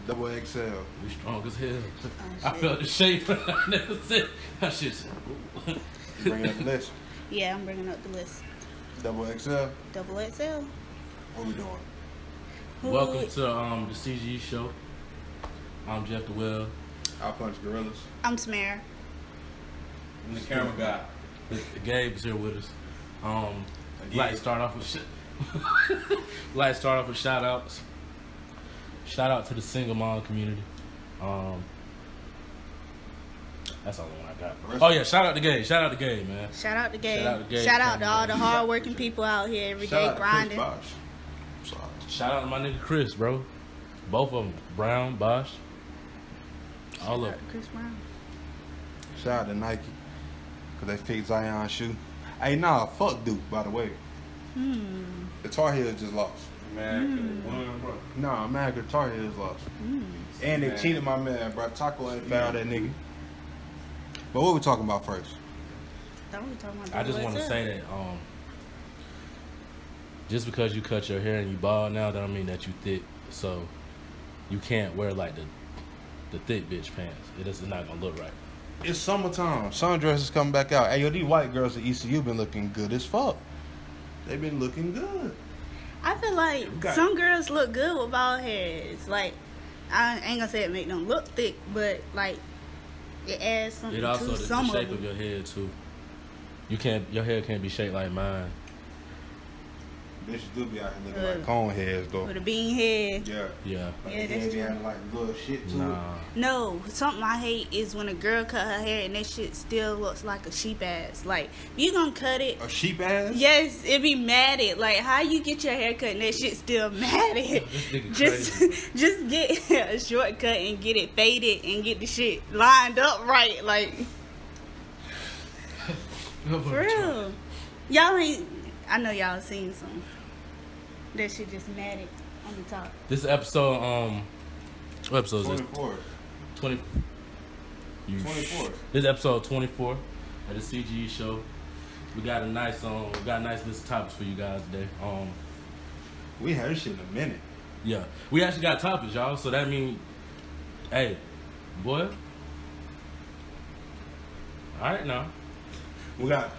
Double XL. We strong as hell. I felt the shape. I never said that shit. Bringing up the list. Yeah, I'm bringing up the list. Double XL. Double XL. What we doing? Welcome to the CGE show. I'm Jeff the Well. I punch gorillas. I'm Samara. I'm the camera guy. Gabe's here with us. Like to start off with shout outs. Shout out to the single mom community. That's all the one I got. Oh yeah, shout out to Gabe. Shout out to Gabe, man. Shout out to Gabe. Shout out to Gabe. Shout out to all the hard-working people out here every day grinding. Shout out to my nigga Chris, bro. Both of them, Brown, Bosch. All of them. Chris Brown. Shout out to Nike, cause they fixed Zion's shoe. Hey, nah, fuck Duke, by the way. The Tar Heels just lost. Man, bro. Nah, man, the Tar Heels lost. And they cheated my man, bro. Taco ain't fouled that nigga. But what we talking about first? I just want to say that just because you cut your hair and you bald now, that don't mean that you thick. So you can't wear like the thick bitch pants. It's not gonna look right. It's summertime. Sundresses coming back out. Hey, yo, these white girls at ECU been looking good as fuck. They been looking good. I feel like some girls look good with bald heads. Like, I ain't gonna say it make them look thick, but like it adds something It also to the some shape of of your head too. Your hair can't be shaped like mine. Bitches do be out here looking like cone heads though. with a bean head. Yeah. Yeah. Like Yeah, they that's be true. having like little shit to it. Nah. No, something I hate is when a girl cut her hair and that shit still looks like a sheep ass. Like, if you gonna cut it, A sheep ass? yes, it be matted. Like, how you get your hair cut and that shit still matted? This nigga Just get a shortcut and get it faded and get the shit lined up right. Like, for real. Y'all ain't, I know y'all seen some. That shit just matted on the top. This episode, what episode is this? 24. 20. 24. This is episode 24 of the CGE show. We got a nice list of topics for you guys today. We had this shit in a minute. Yeah, we actually got topics, y'all. So that means, hey, boy. All right now. We got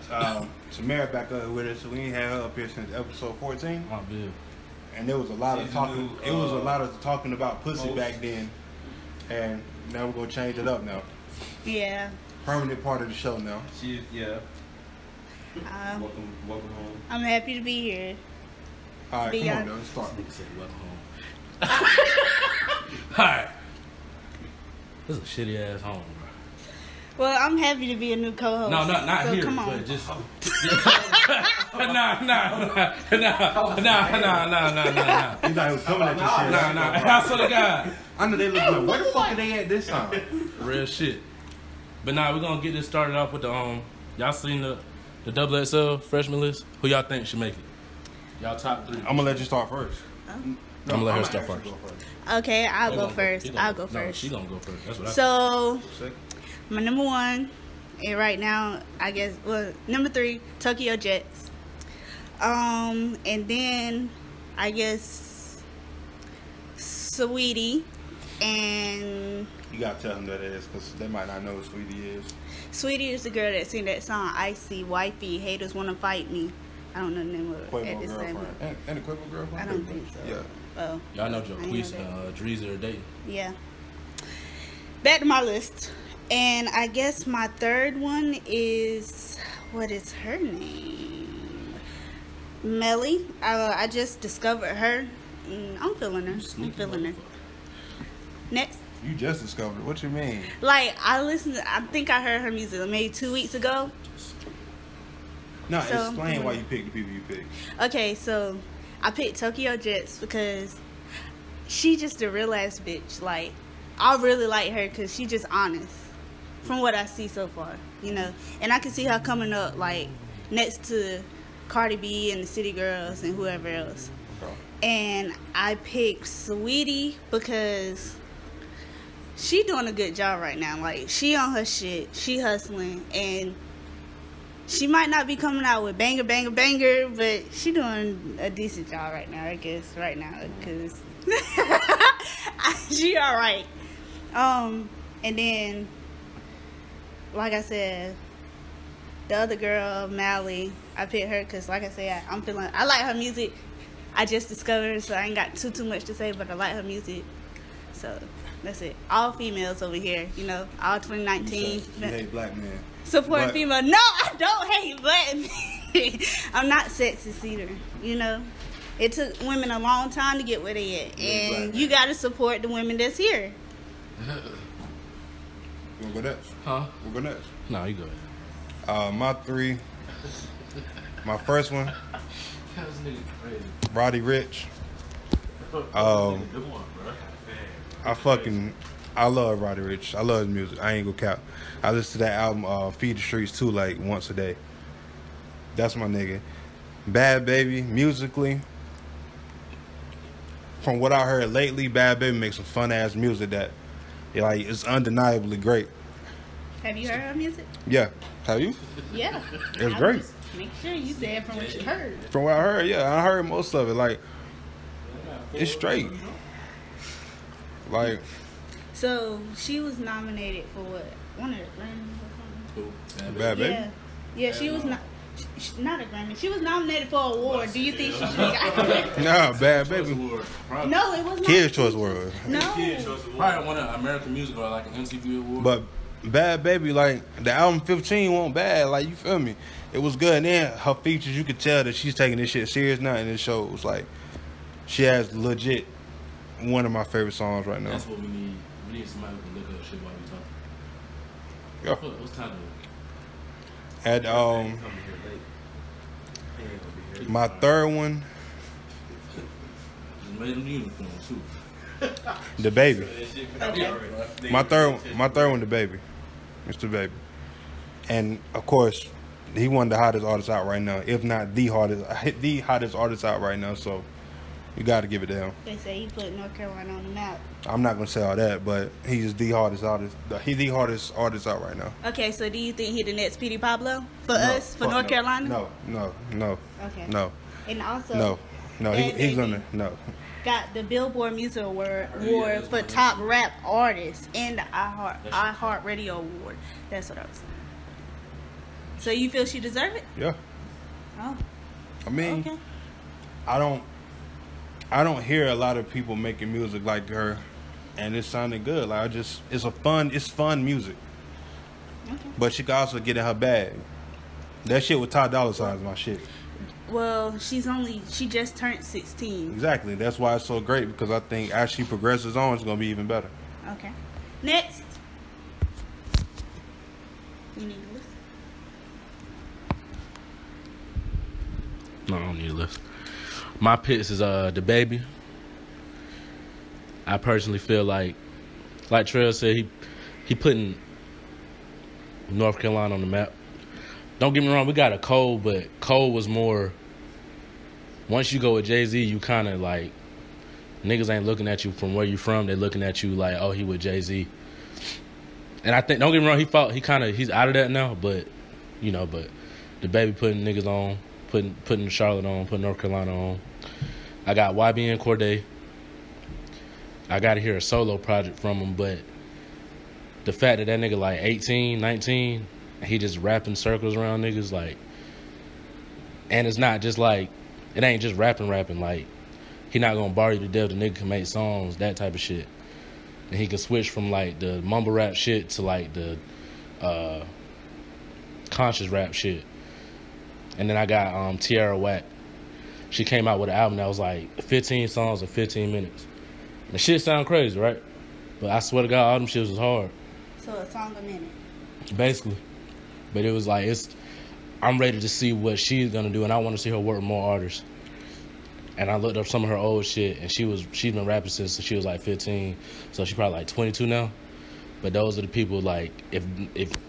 Samara back up with us. We ain't had her up here since episode 14. Oh, big. And there was a lot of talking. It was a lot of talking about pussy back then, and now we're gonna change it up now. Yeah. Permanent part of the show now. Yeah. Welcome home. I'm happy to be here. All right, Be come on, on- though. Let's start. Nigga said welcome home. All right. This is a shitty ass home, bro. Well, I'm happy to be a new co-host. No, not so here, come on. but just. Nah. He's like, who's coming at your shit. Nah. I swear to God. I know they look like, where the fuck are they at this time? Real shit. But nah, we're gonna get this started off with the y'all seen the XXL Freshman list? Who y'all think should make it? Y'all top 3. I'm gonna let you start first. I'm gonna let her start actually first. go first. Okay, I'll He go gonna first. he gonna I'll go No, first. she gonna go first. That's what I So, Second. my number 1, and right now, I guess, number 3, Tokyo Jets. And then, I guess, Sweetie, and You gotta tell them that it is, because they might not know who Sweetie is. Sweetie is the girl that sang that song, Icy, Wifey, Haters Wanna Fight Me. I don't know the name of it at Quavo this time. girlfriend. And a Quavo girlfriend? I don't think so. Yeah. Oh, Y'all know I didn't Joquise know and Dreezy are dating. yeah. Back to my list. And I guess my third one is, what is her name? Melly. I just discovered her. I'm feeling her. I'm feeling her. Next. You just discovered it. What you mean? Like, I think I heard her music maybe 2 weeks ago. No, So- explain why you picked the people you picked. Okay, so I picked Tokyo Jets because she just a real ass bitch. Like, I really like her because she just honest from what I see so far, you know. And I can see her coming up like next to Cardi B and the City Girls and whoever else. Okay. And I picked Sweetie because she doing a good job right now. Like, she on her shit, she hustling, and she might not be coming out with banger, but she doing a decent job right now, I guess, right now, because She all right. And then, like I said, the other girl, Mally, I picked her because, like I said, I like her music. I just discovered her, so I ain't got too much to say, but I like her music. So that's it. All females over here, you know, all 2019. You hate black men. Support female. No, I don't hate black men. I'm not sexist either, you know. It took women a long time to get where they at, and you got to support the women that's here. You want to go next? Huh? We'll go next. No, you go ahead. My three. My first one, Roddy Ricch. I love Roddy Ricch. I love his music. I ain't gonna cap. I listen to that album, Feed the Streets too, like once a day. That's my nigga. Bad Baby, musically. From what I heard lately, Bad Baby makes some fun ass music that, like, it's undeniably great. Have you heard her music? Yeah. Have you? Yeah. It's great. Just make sure you said from what you heard. From what I heard, yeah, I heard most of it. Like, it's straight. Like. So she was nominated for what? One of the Grammys or something. Bad Baby. Yeah, she was not. Not a Grammy. She was nominated for an award. Do you think she should have got it? Nah, Bad Baby. No, it was not. Kids' Choice Award. No. Probably won an American Music or like an MTV award. But Bad Baby, like, the album 15 wasn't bad. Like, you feel me? It was good. And then her features, you could tell that she's taking this shit serious now, and it shows. Like, she has legit one of my favorite songs right now. That's what we need. We need somebody who can look up shit while we talking. Yeah. What's time? And my third one, Just made them uniform too. The Baby. Okay. My third one, The Baby. It's The Baby. And of course, he one of the hottest artists out right now, if not the hottest artist out right now. So you got to give it to him. They say he put North Carolina on the map. I'm not gonna say all that, but he's the hardest artist. He's the hardest artist out right now. Okay, so do you think he the next Petey Pablo for us, for North Carolina? No. Okay. No. And also, No. He's gonna no. got the Billboard Music Award for top rap artist and the iHeart Radio Award. That's what I was saying. So you feel she deserve it? Yeah. Oh. I mean, Okay. I don't hear a lot of people making music like her, and it sounded good. Like, it's fun music. Okay. But she can also get in her bag. That shit with Ty Dolla $ign is my shit. Well, she just turned 16. Exactly. That's why it's so great, because I think as she progresses on, it's gonna be even better. Okay. Next. You need to listen. No, I don't need a list. My picks is The Baby. I personally feel like Trell said, he putting North Carolina on the map. Don't get me wrong, we got a Cole, but Cole was more. Once you go with Jay-Z, you kind of like, niggas ain't looking at you from where you from. They're looking at you like, oh, he with Jay-Z. And I think, don't get me wrong, he's out of that now, but The Baby putting niggas on, putting Charlotte on, putting North Carolina on. I got YB and Corday. I got to hear a solo project from him, but the fact that nigga like 18, 19, he just rapping circles around niggas, like, and it's not just like, it ain't just rapping, like, he not gonna bar you to death. The nigga can make songs, that type of shit. And he can switch from like the mumble rap shit to like the conscious rap shit. And then I got Tierra Whack. She came out with an album that was like 15 songs in 15 minutes. The shit sound crazy, right? But I swear to God, all them shits was hard. So a song a minute. Basically. But it was like, I'm ready to see what she's gonna do, and I want to see her work with more artists. And I looked up some of her old shit, and she's been rapping since she was like 15, so she's probably like 22 now. But those are the people, like, if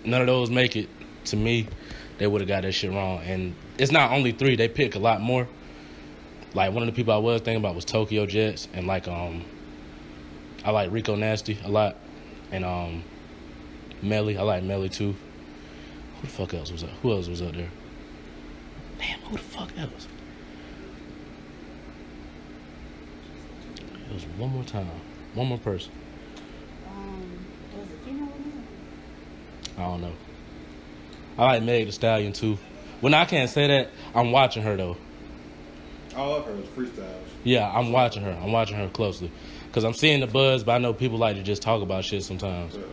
none of those make it, to me, they would have got that shit wrong. And it's not only 3; they pick a lot more. Like, one of the people I was thinking about was Tokyo Jets, and like I like Rico Nasty a lot, and Melly. I like Melly too. Who the fuck else was up? Who else was up there? Damn, who the fuck else? It was one more time. One more person. Was it female or male? I don't know. I like Meg Thee Stallion too. Well, no, I can't say that. I'm watching her though. All of her is freestyles. Yeah, I'm watching her. I'm watching her closely. Because I'm seeing the buzz, but I know people like to just talk about shit sometimes. True.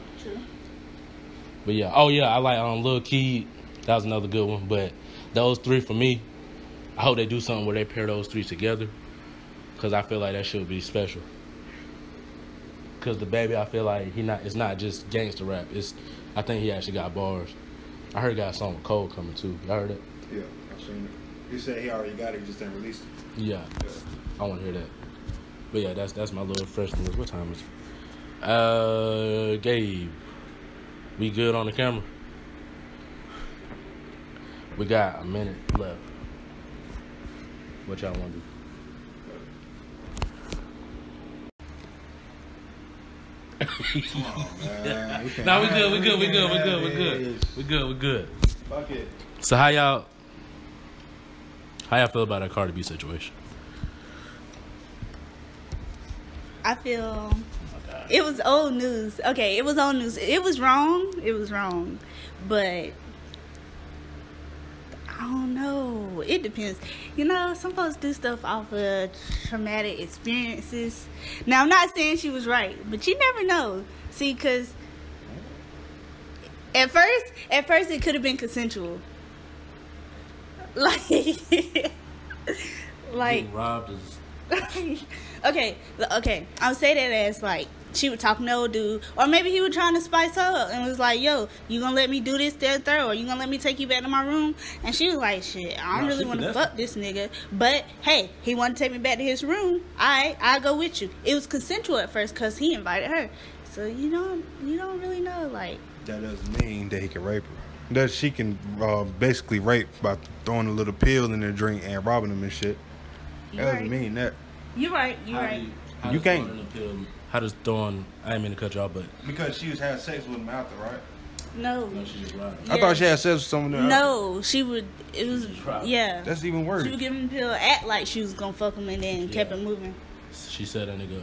But yeah. Oh, yeah, I like Lil Key. That was another good one. But those three for me, I hope they do something where they pair those three together. Because I feel like that should be special. Because the baby, I feel like it's not just gangster rap. I think he actually got bars. I heard he got a song with Cole coming too. Y'all heard it? Yeah, I've seen it. He said he already got it, he just didn't release it. Yeah. I want to hear that. But yeah, that's my little freshman. What time is it? Gabe. We good on the camera? We got a minute left. What y'all want to do? Come on, man. No, we good. Fuck it. So how y'all feel about that Cardi B situation? I feel it was old news. Okay, it was old news. It was wrong. But I don't know. It depends. You know, some folks do stuff off of traumatic experiences. Now, I'm not saying she was right, but you never know. See, because at first it could have been consensual. Like, Getting robbed is... okay. I'll say that as like she would talk no dude, or maybe he was trying to spice her up and was like, "Yo, you gonna let me do this, that, third, or you gonna let me take you back to my room?" And she was like, "Shit, I don't really want to fuck this nigga, but hey, he want to take me back to his room. I'll go with you." It was consensual at first because he invited her, so you don't really know. Like, that doesn't mean that he can rape her. That she can basically rape by throwing a little pill in their drink and robbing them and shit. That doesn't mean that. You're right. You can't. How does throwing? I didn't mean to cut y'all, but Because she was having sex with him out there, right? No. she just robbed. I thought she had sex with someone else. No, she would. It was yeah. That's even worse. She would give him a pill, act like she was gonna fuck him, and then kept it moving. She said that nigga.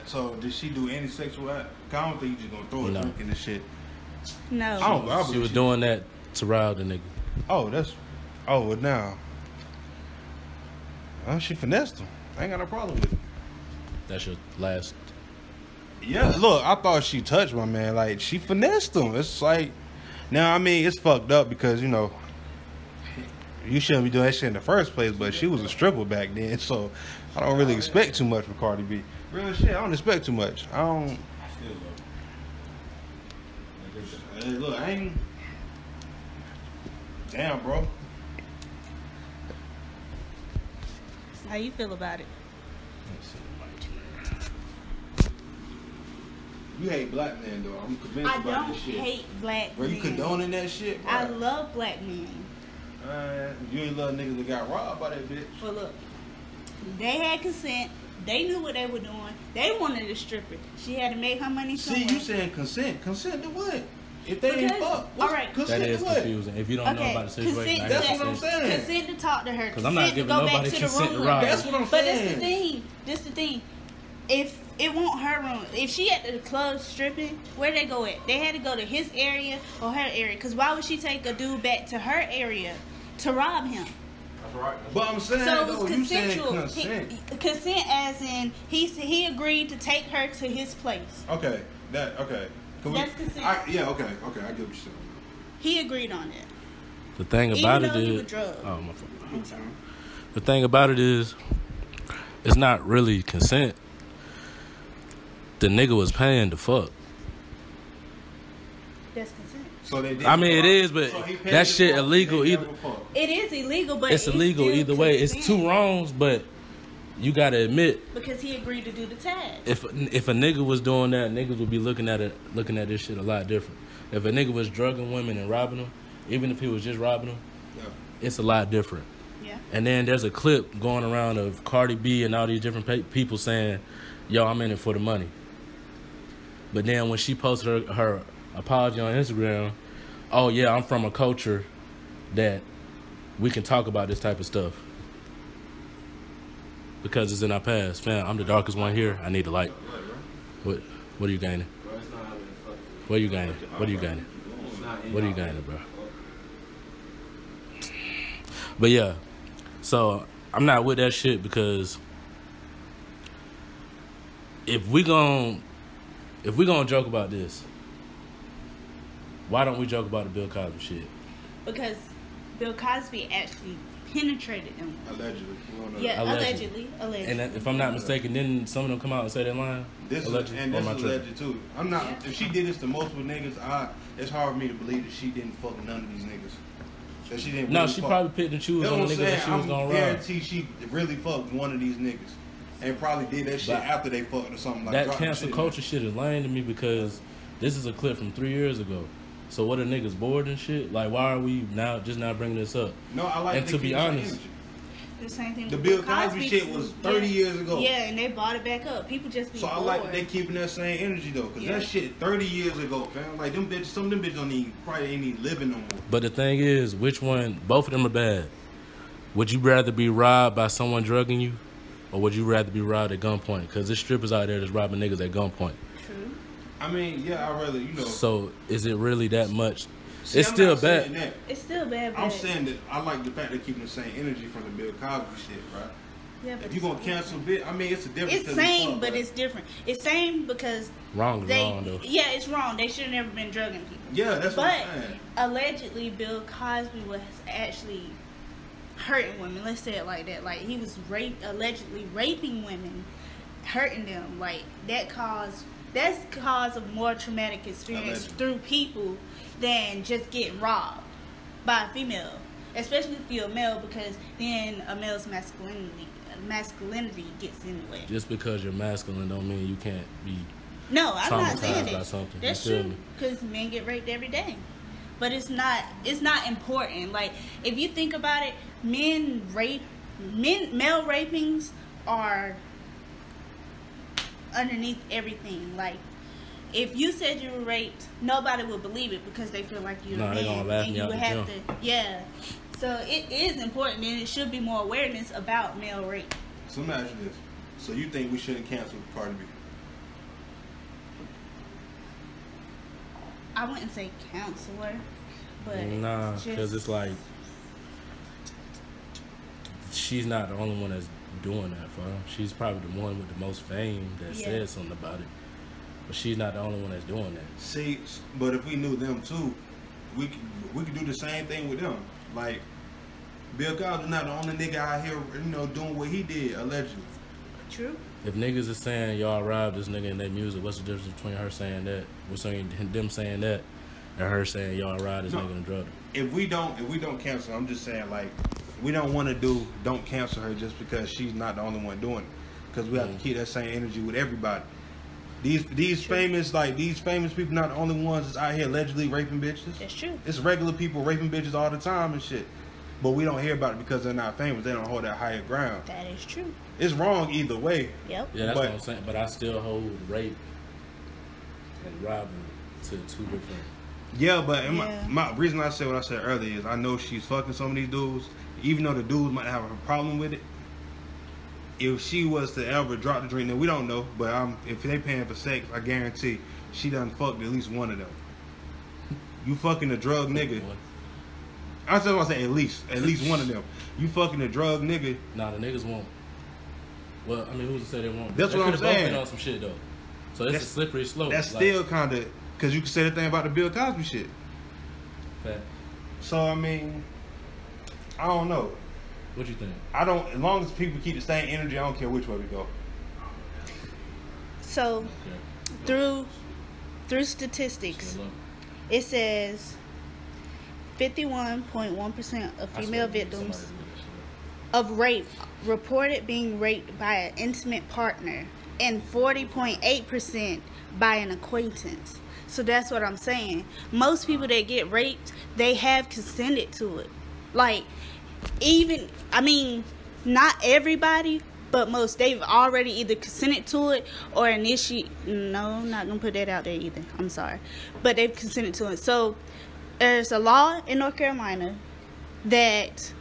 So did she do any sexual act? 'Cause I don't think you just gonna throw a drink in this shit. No. She was doing that to rob the nigga. Oh, now. Oh, she finessed him. I ain't got no problem with it. That's your last. Yeah, look, I thought she touched my man. Like, she finessed him. It's like, now, I mean, it's fucked up because, you know, you shouldn't be doing that shit in the first place, but she was a stripper back then, so I don't really expect too much from Cardi B. Real shit, I don't expect too much. I don't. Hey, look, I ain't. Damn, bro. How you feel about it? You hate black men, though. I'm convinced I about don't this shit. hate black Bro, men. you condoning that shit, bro? I love black men. You ain't love niggas that got robbed by that bitch. But look, they had consent. They knew what they were doing. They wanted a stripper. She had to make her money somewhere. See, you saying consent. Consent to what? If they ain't fuck. All right. Consent That is to what? confusing. If you don't know about the situation, I That's got what I'm consent. saying. Consent to talk to her. Because I'm not giving to go back nobody to the consent to room. rob. That's what I'm But saying. this the thing. If it won't her room, if she at the club stripping, where they go at? They had to go to his area or her area. Because why would she take a dude back to her area to rob him? That's right. But I'm saying, So it was though, you saying consensual. consent. Consent as in he agreed to take her to his place. Okay. Okay. That's consent. Yeah, okay. I get what you're saying. He agreed on it. The thing about Even though it he is, was drugged. oh my fault. I'm sorry. The thing about it is, it's not really consent. The nigga was paying to fuck. That's consent. So they did. I mean, it is, but So he paid that to shit fuck, illegal they either. never fucked. It is illegal, but It's illegal still either way. consent. It's two wrongs, but you gotta admit, Because he agreed to do the task. if a nigga was doing that, niggas would be looking at this shit a lot different. If a nigga was drugging women and robbing them, even if he was just robbing them, it's a lot different. Yeah. And then there's a clip going around of Cardi B and all these different people saying, "Yo, I'm in it for the money." But then when she posted her apology on Instagram, "Oh yeah, I'm from a culture that we can talk about this type of stuff because it's in our past." Fam, I'm the darkest one here. I need the light. What are you gaining? Bro, it's not how they fuck. What are you gaining? What are you gaining? It's not in What are you y'all. gaining, bro? But yeah, so I'm not with that shit because if we gon' joke about this, why don't we joke about the Bill Cosby shit? Because Bill Cosby actually penetrated them. Allegedly. We don't know Yeah, Allegedly. allegedly. And if I'm not mistaken, didn't some of them come out and say that line? This Alleged? is, and Or this am I is tripping? alleged too. I'm not. If she did this to multiple niggas, it's hard for me to believe that she didn't fuck none of these niggas. That she didn't. No, really she fuck. probably picked and choose That's on the what I'm niggas that saying. she was I'm gonna rob. guarantee she really fucked one of these niggas, and probably did that shit But after they fucked or something like That dropped the cancel shit. culture shit is lame to me because this is a clip from 3 years ago. So what are niggas bored and shit? Like, why are we now bringing this up? No, I like. And they to be keep the same honest, energy. The same thing. The with Bill Cosby shit was 30 years ago. Yeah, and they bought it back up. People just be So I bored. like that they keeping that same energy though, cause Yeah. that shit 30 years ago, fam. Like them bitches, some of them bitches probably ain't even living no more. but the thing is, which one? Both of them are bad. Would you rather be robbed by someone drugging you, or would you rather be robbed at gunpoint? Because there's strippers out there that's robbing niggas at gunpoint. True. I mean, yeah, I rather So is it really that much? See, It's I'm still not saying bad. that. It's still bad. I'm but- saying that I like the fact they're keeping the same energy from the Bill Cosby shit, right? Yeah, but If you gonna cancel bit, I mean, it's a difference. it's 'cause we same, fuck, but right? it's different. It's same because Wrong is they. wrong though. Yeah, it's wrong. They should have never been drugging people. Yeah, that's what But I'm saying. allegedly, Bill Cosby was actually hurting women. Let's say it like that. Like he was allegedly raping women, hurting them. Like that's cause of more traumatic experience Allegedly. through people than just getting robbed by a female. Especially if you're a male, because then a male's masculinity gets in the way. Just because you're masculine don't mean you can't be. No, I'm not saying Traumatized by that. something, That's you feel true, me? because men get raped every day. But it's not important. Like if you think about it, male rapings are underneath everything. Like if you said you were raped, nobody would believe it because they feel like you're Nah, a they man, gonna laugh and me you out would the have gym. to. Yeah. So it is important, and it should be more awareness about male rape. So let me ask you this: so you think we shouldn't cancel Cardi B? I wouldn't say counselor, but Nah, just- because it's like she's not the only one that's doing that for her. She's probably the one with the most fame that Yeah. said something about it. But she's not the only one that's doing that. See, but if we knew them too, we could do the same thing with them. Like Bill Cosby not the only nigga out here, doing what he did allegedly. True. If niggas is saying y'all robbed this nigga in their music, what's the difference between her saying that, them saying that, and her saying y'all robbed this No. nigga and drugged him? If we don't cancel, I'm just saying like we don't cancel her just because she's not the only one doing it. Because we have to keep that same energy with everybody. These famous people not the only ones that's out here allegedly raping bitches. That's true. It's regular people raping bitches all the time and shit. But we don't hear about it because they're not famous. They don't hold that higher ground. That is true. It's wrong either way. Yep. Yeah, that's But- what I'm saying. But I still hold rape and robbing to two different. Yeah, but Yeah. my reason I said what I said earlier is I know she's fucking some of these dudes, even though the dudes might have a problem with it. If she was to ever drop the drink, then we don't know. But if they paying for sex, I guarantee she done fucked at least one of them. You fucking a drug nigga. I said what I say at least one of them. You fucking a drug nigga. Nah, the niggas won't. Well, I mean, who's to say they won't? That's They what I'm could've both saying. been on some shit though. So it's a slippery slope. That's Like, still kind of because you can say the thing about the Bill Cosby shit. fact. So I mean, I don't know. What you think? I don't. As long as people keep the same energy, I don't care which way we go. So Okay. through statistics, Good luck. it says 51.1% of I female swear, victims somebody did that shit. of rape reported being raped by an intimate partner, and 40.8% by an acquaintance. So that's what I'm saying. Most people that get raped, they have consented to it. Like, not everybody, but most, they've already either consented to it or no, I'm not going to put that out there either. I'm sorry. But they've consented to it. So there's a law in North Carolina that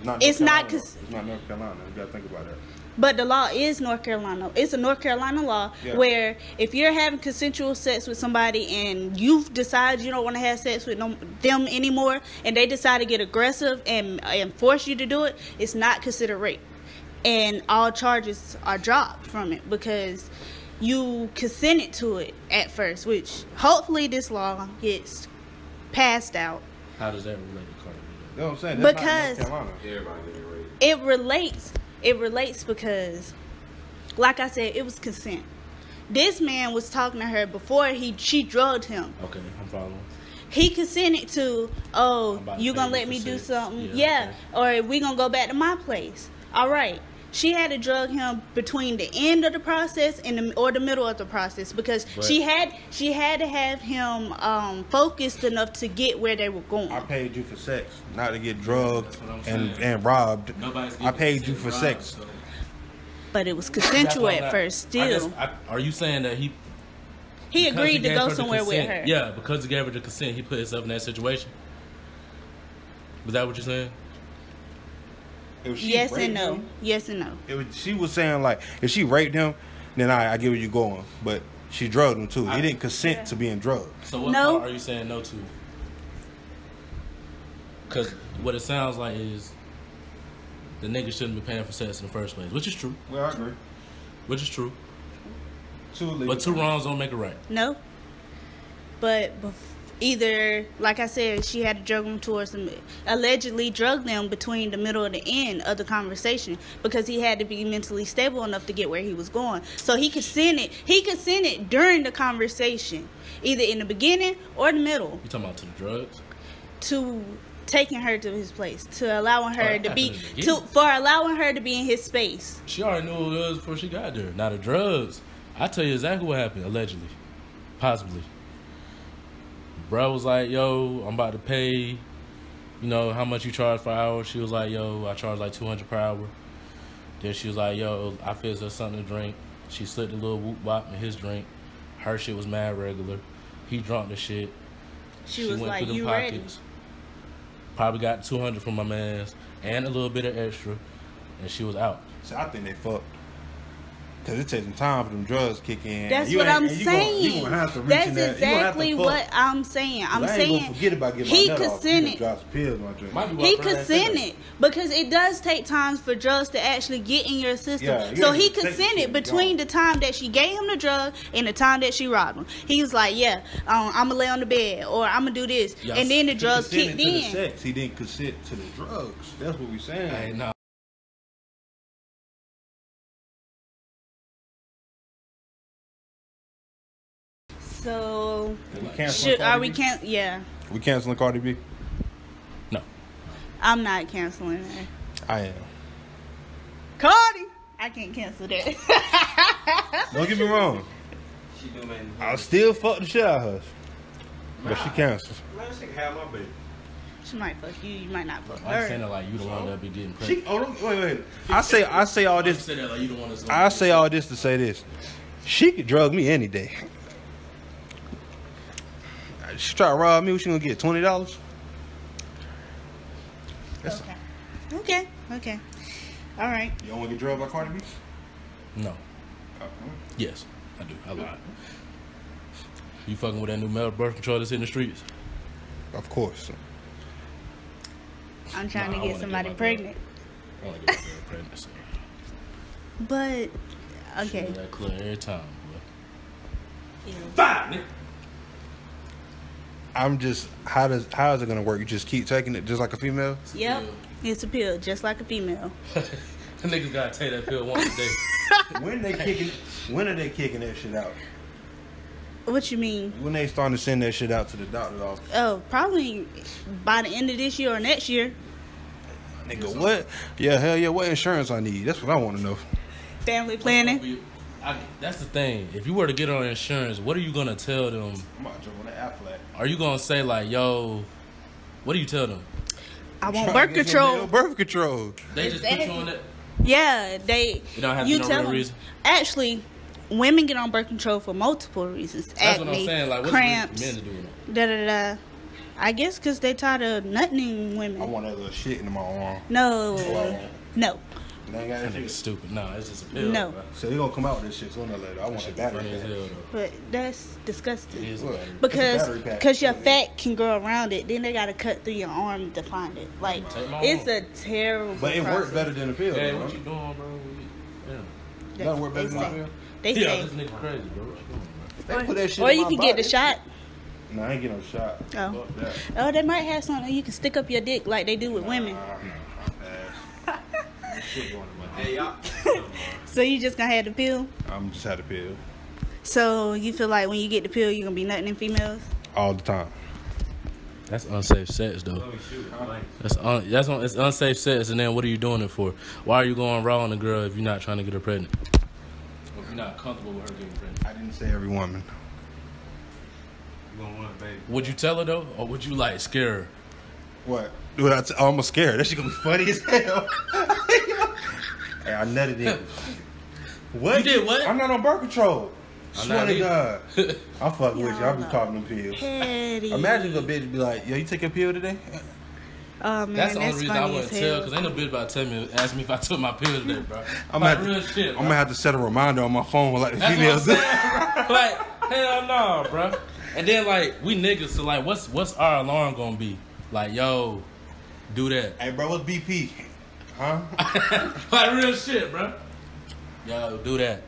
It's It's not North Carolina. It's not North Carolina. You gotta think about that. But the law is North Carolina. It's a North Carolina law where if you're having consensual sex with somebody and you've decided you don't want to have sex with them anymore, and they decide to get aggressive and force you to do it, it's not considered rape. And all charges are dropped from it because you consented to it at first, which hopefully this law gets passed out. How does that relate to Cardi B? You know what I'm saying? That's Because not North Carolina. Everybody getting raped. it relates because, like I said, it was consent. This man was talking to her before she drugged him. Okay, I'm following. He consented to, you gonna let me do something? Yeah. Okay. Or we gonna go back to my place. All right. She had to drug him between the end of the process or the middle of the process because she had to have him focused enough to get where they were going. I paid you for sex, not to get drugged and robbed. I paid you for sex. So. But it was consensual at first. Still, are you saying that he agreed to go somewhere with her? Yeah, because he gave her the consent, he put himself in that situation. Was that what you're saying? Yes and no. Yes and no. She was saying, like, if she raped him, then I get where you're going. But she drugged him, too. He didn't consent to being drugged. So what part are you saying no to? Because what it sounds like is the nigga shouldn't be paying for sex in the first place, which is true. Well, I agree. Which is true. But two wrongs don't make a right. No. But either, like I said, she had to drug him towards them, allegedly drug them between the middle and the end of the conversation because he had to be mentally stable enough to get where he was going. So he consented during the conversation, either in the beginning or the middle. You talking about to the drugs? To taking her to his place, to allowing her allowing her to be in his space. She already knew what it was before she got there. Now the drugs, I tell you exactly what happened, allegedly, possibly. Bro was like, yo, I'm about to pay, how much you charge per hour. She was like, yo, I charge like $200 per hour. Then she was like, yo, I fixed her something to drink. She slipped a little whoop wop in his drink. Her shit was mad regular. He drunk the shit. She was like, you ready? Probably got $200 from my mans and a little bit of extra, and she was out. So I think they fucked. Because it takes some time for them drugs to kick in. That's what I'm saying. That's exactly what I'm saying. I'm saying he consented. He consented because it does take time for drugs to actually get in your system. So he consented between the time that she gave him the drug and the time that she robbed him. He was like, I'm going to lay on the bed or I'm going to do this. And then the drugs kicked in. He didn't consent to the drugs. That's what we're saying. Hey, no. So, We canceling Cardi B? No. I'm not canceling her. I am. Cardi! I can't cancel that. Don't get me wrong. I'll still fuck the shit out of her. But she cancels. Man, she can have my baby. She might fuck you. You might not fuck her. I'm saying that like you the one that be getting pregnant. Wait. I say all this. I say all this to say this. She could drug me any day. She try to rob me. What she gonna get? $20? Okay. All right. You don't want to get drugged by Cardi B? No. Yes, I do. I lied. You fucking with that new male birth control that's in the streets? Of course. I'm trying to get somebody pregnant. I want to get my girl pregnant. So. But okay. That clear every time, boy. Fine. I'm just, how is it gonna work? You just keep taking it just like a female? Yep. It's a pill, just like a female. The niggas gotta take that pill once a day. When are they kicking that shit out? What you mean? When they starting to send that shit out to the doctor's office? Oh, probably by the end of this year or next year. Nigga, what? Yeah, hell yeah, what insurance I need? That's what I want to know. Family planning. That's the thing. If you were to get on insurance, what are you gonna tell them? I'm about to jump on that Aflac. Are you gonna say like, yo, what do you tell them? I want birth control. Birth control. They just put you on that? Yeah, they. You don't have to know the reason? Actually, women get on birth control for multiple reasons. That's acne, what I'm saying. Like, what's cramps, men to do with it? I guess because they tired of nutting women. I want that little shit in my arm. No. They ain't got That that nigga shit. stupid. No, it's just a pill. No. Bro. So they gonna come out with this shit sooner or later. I want a Shit battery funny as pack. hell though. But that's disgusting. It is What? battery. Because battery pack. your fat can go around it, then they gotta cut through your arm to find it. Like Take my it's arm. a terrible. But it works process. better than the pill. Hey, though, what huh? you doing, bro? Yeah. Doesn't work better They than the say. pill. They Yeah, say. this nigga crazy, bro. What you doing, bro? They put that shit Or in you my can get the body. shot. No, I ain't get no shot. Oh. Fuck that. Oh, they might have something you can stick up your dick like they do with women. Shit going in my Hey, y'all. So you just gonna have the pill. I'm just had a pill So you feel like when you get the pill, you're gonna be nutting in females. all the time. That's unsafe sex, though. Let me shoot. Like, It's unsafe sex, and then what are you doing it for? Why are you going raw on the girl if you're not trying to get her pregnant? Or if you're not comfortable with her getting pregnant? I didn't say every woman. you gonna want a baby. Would you tell her though, or would you like scare her? What? Dude, I'm almost scared. That shit gonna be funny as hell. Hey, I nutted in. What? You did what? I'm not on birth control. I'm Swear not to either. God. I'm fucking with you. I'll be coughing them pills. Petty. Imagine if a bitch be like, yo, you take a pill today? Oh man, That's the only reason I funny wouldn't as tell, hell. because ain't no bitch about to tell me, ask me if I took my pill today, bro. I'm Like, gonna real shit, I'm bro. gonna have to set a reminder on my phone like the That's what I'm females do. saying, bro. Like, hell no, bro. And then, like, we niggas, so, like, what's our alarm gonna be? Like, yo, do that. Hey, bro, what's BP? Huh? Like, real shit, bro. Yo, do that.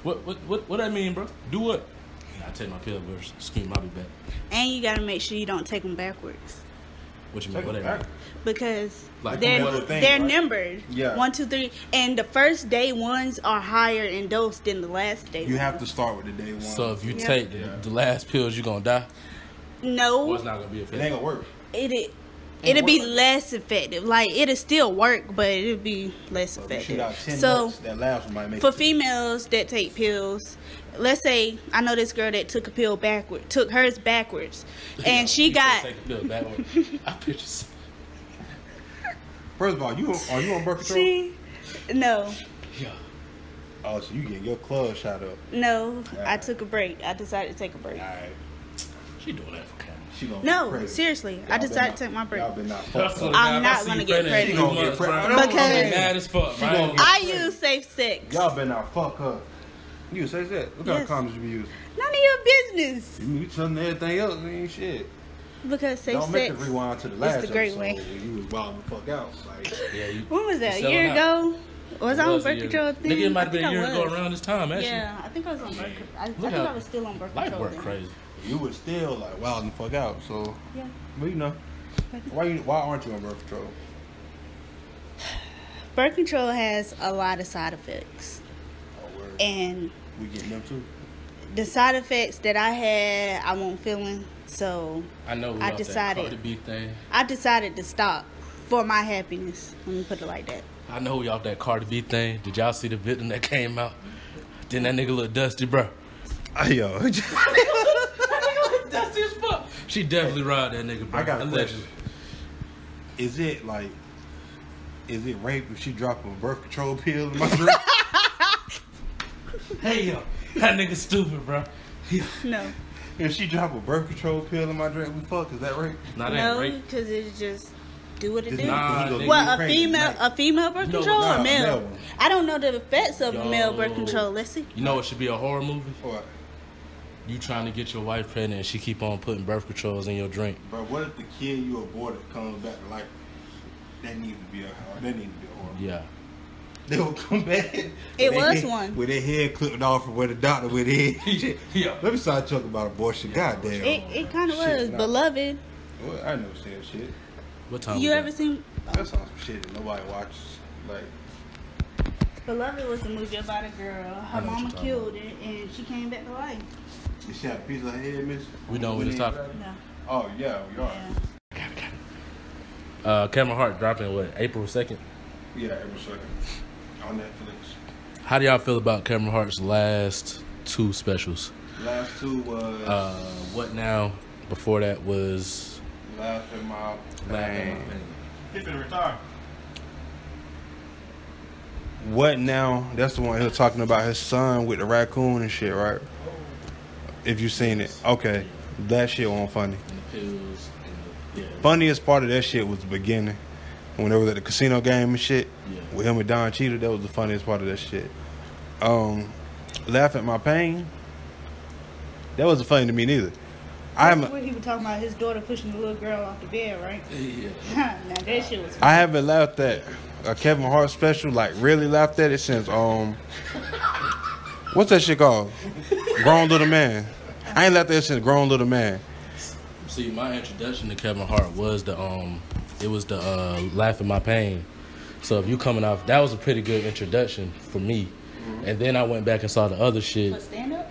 What that mean, bro? Do what? I take my pill first. Scheme, I'll be back. And you gotta make sure you don't take them backwards. What you mean? Take What it that back. mean? Because Like they're one little thing, they're right? numbered. Yeah. 1, 2, 3, and the first day ones are higher in dose than the last day. You have to start with the day one. So if you Yeah. take the last pills, you gonna die? Or No, it's not gonna be it ain't effective? gonna work. it'll be less effective. Like it'll still work, but it'll be less So if you shoot effective. out 10 So nuts, that last one might make for it. females that take pills, let's say I know this girl that took a pill backward, took hers backwards, and she You got take a pill backward. I picture. First of all, are you on birth control? she no. Yeah. Oh, so you getting your club shot up. No, I Alright. took a break. I decided to take a break. Alright. She doing that for camera. She gonna No, get pregnant. seriously, I Y'all decided better to take my break. Y'all been not I fucked swear up. to I'm God, not if I gonna see get you pregnant. in She gonna 3 get months, pregnant. bro. I I'm Because- gonna be mad as fuck, She right? gonna get- I use safe sex. Y'all been not fuck her. You say that? What kind Yes. of condoms you be using? None of your business. You telling everything else ain't shit. Because safe Don't make sex. it rewind to the last the great episode way. when you was wilding the fuck out. Like, Yeah, you. When was that? A You year selling out. ago? Was I on birth control then? Nigga, it might have been I a think year I ago was. around this time, actually. Yeah, I think I was on birth control. I Look think how I was still on birth Life control work then. crazy. you was still like wilding the fuck out. So, Yeah. well, you know, why aren't you on birth control? Birth control has a lot of side effects. Oh, word. And We getting them too. the side effects that I had, I wasn't feeling. So I know. I That decided- Cardi B thing. I decided to stop for my happiness. Let me put it like that. I know we off that Cardi B thing. Did y'all see the victim that came out? Didn't that nigga look dusty, bro? Yo, Dusty as fuck. She definitely robbed that nigga, bro. I got a Allegedly. question. Is it rape if she drop a birth control pill in my drink? Hey yo, that nigga stupid, bro. No. If she drop a birth control pill in my drink, we fuck. Is that rape? Nah, that No, ain't rape. because it just do what it Just do. Nah, nigga, nigga. What, a crazy female tonight. birth You know control what? or Nah, male? male one. I don't know the effects of Yo. male birth control. Let's see. You know it should be a horror movie? What? You trying to get your wife pregnant and she keep on putting birth controls in your drink. Bro, what if the kid you aborted comes back to life? That needs to be a horror. Yeah. They will come back. It with was their one. with their head clipped off from where the doctor with his head. Yeah. Let me start talking about abortion. Goddamn. It kind of Shit, was. nah. Beloved. Well, I never said shit. What time You was ever that? seen That's some shit that nobody watches. Like, Beloved was a movie about a girl. Her I know what mama you're talking killed it and she came back to life. did she have a piece of her head, miss? We done with this topic? No. Oh, yeah, we are. Yeah. Kevin Harts dropping what, April 2nd? Yeah, every second. On Netflix. How do y'all feel about Kevin Hart's last 2 specials? Last two was What Now? Before that was Laugh at My Laugh at My Pain. Pain. He finna retire. What Now? That's the one he was talking about his son with the raccoon and shit, right? If you seen it. Okay. That shit wasn't funny. And the pills. And the, yeah. Funniest part of that shit was the beginning. when they was at the casino game and shit. Yeah. With him and Don Cheadle, that was the funniest part of that shit. Laugh at My Pain. That wasn't funny to me neither. When he was talking about his daughter pushing the little girl off the bed, right? Yeah. Now that shit was funny. I haven't laughed at a Kevin Hart special, like really laughed at it since what's that shit called? Grown Little Man. I ain't laughed at it since Grown Little Man. See, my introduction to Kevin Hart was the Laugh at My Pain. So if you coming off, that was a pretty good introduction for me. And then I went back and saw the other shit. For stand up?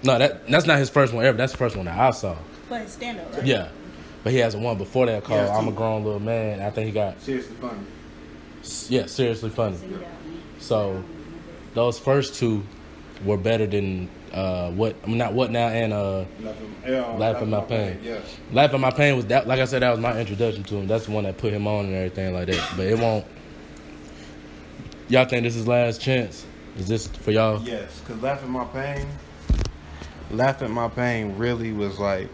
No, that's not his first one ever. That's the first one that I saw. For his stand up, right? Yeah. But he has one before that called Yeah, I'm a Grown Little Man. I think he got, Seriously funny. yeah, Seriously Funny. So those first two were better than What Now and Laugh at My Pain. Yeah. Laugh at My Pain was that, like I said, that was my introduction to him. That's the one that put him on and everything like that. But it won't. Y'all think this is last chance? Is this for y'all? Yes, because Laugh at My Pain really was like,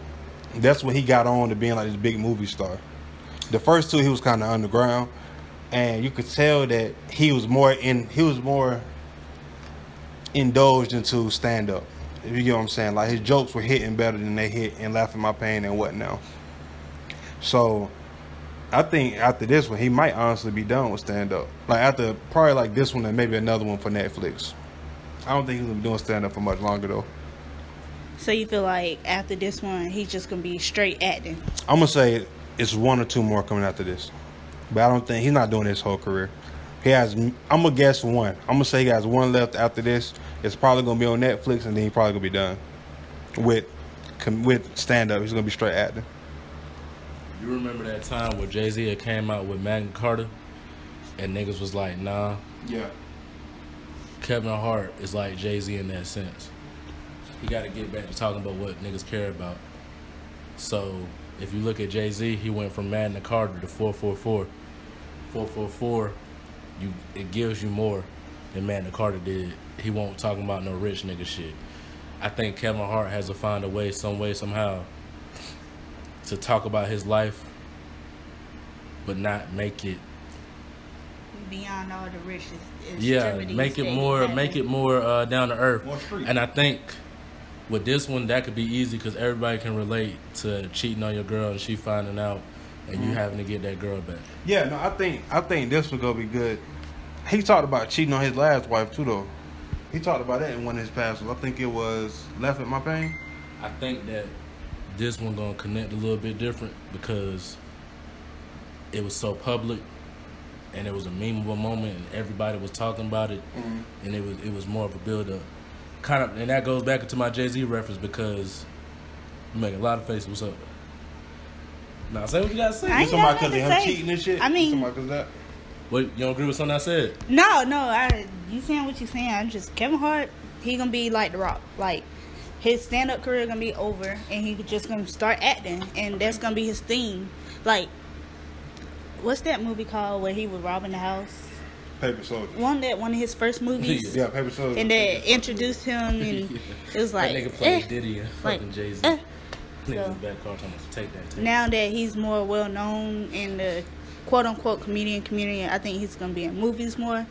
that's when he got on to being like this big movie star. The first two, he was kind of underground, and you could tell that he was more indulged into stand up. If you get what I'm saying, like his jokes were hitting better than they hit in Laugh at My Pain and What Now. So I think after this one, he might honestly be done with stand up. Like after probably like this one and maybe another one for Netflix. I don't think he's gonna be doing stand up for much longer though. So you feel like after this one, he's just gonna be straight acting? I'm gonna say it's one or two more coming after this, but I don't think he's not doing his whole career. He has. I'm gonna guess one. I'm gonna say he has one left after this. It's probably gonna be on Netflix, and then he probably gonna be done with stand up. He's gonna be straight acting. You remember that time where Jay-Z had came out with Magna Carta, and niggas was like, nah. Yeah. Kevin Hart is like Jay-Z in that sense. He got to get back to talking about what niggas care about. So if you look at Jay-Z, he went from Magna Carta to 444. 444, it gives you more than Magna Carta did. He won't talk about no rich nigga shit. I think Kevin Hart has to find a way, somehow, to talk about his life, but not make it beyond all the riches. Yeah, make it more down to earth. And I think with this one, that could be easy because everybody can relate to cheating on your girl and she finding out and you having to get that girl back. Yeah, no, I think this one gonna be good. He talked about cheating on his last wife too, though. He talked about that in one of his past ones. I think it was Laugh at My Pain. I think that this one gonna connect a little bit different because it was so public and it was a memeable moment and everybody was talking about it, and it was more of a build up. Kind of, and that goes back into my Jay-Z reference because you make a lot of faces. What's up? Nah, say what you gotta say. I ain't Somebody got because of nothing him to say. cheating and shit. I mean, somebody because of that. What, you don't agree with something I said? No, you saying what you saying. I'm just Kevin Hart. He gonna be like The Rock. Like his stand up career gonna be over, and he just gonna start acting, and that's gonna be his theme. Like, what's that movie called where he was robbing the house? Paper Soldier. One of his first movies. Yeah, Paper Soldier. And they introduced him, and it was like, that nigga played Diddy and fucking Jay-Z. So, Niggas in the back car talking about take that. now that he's more well known in the quote unquote comedian community, I think he's gonna be in movies more.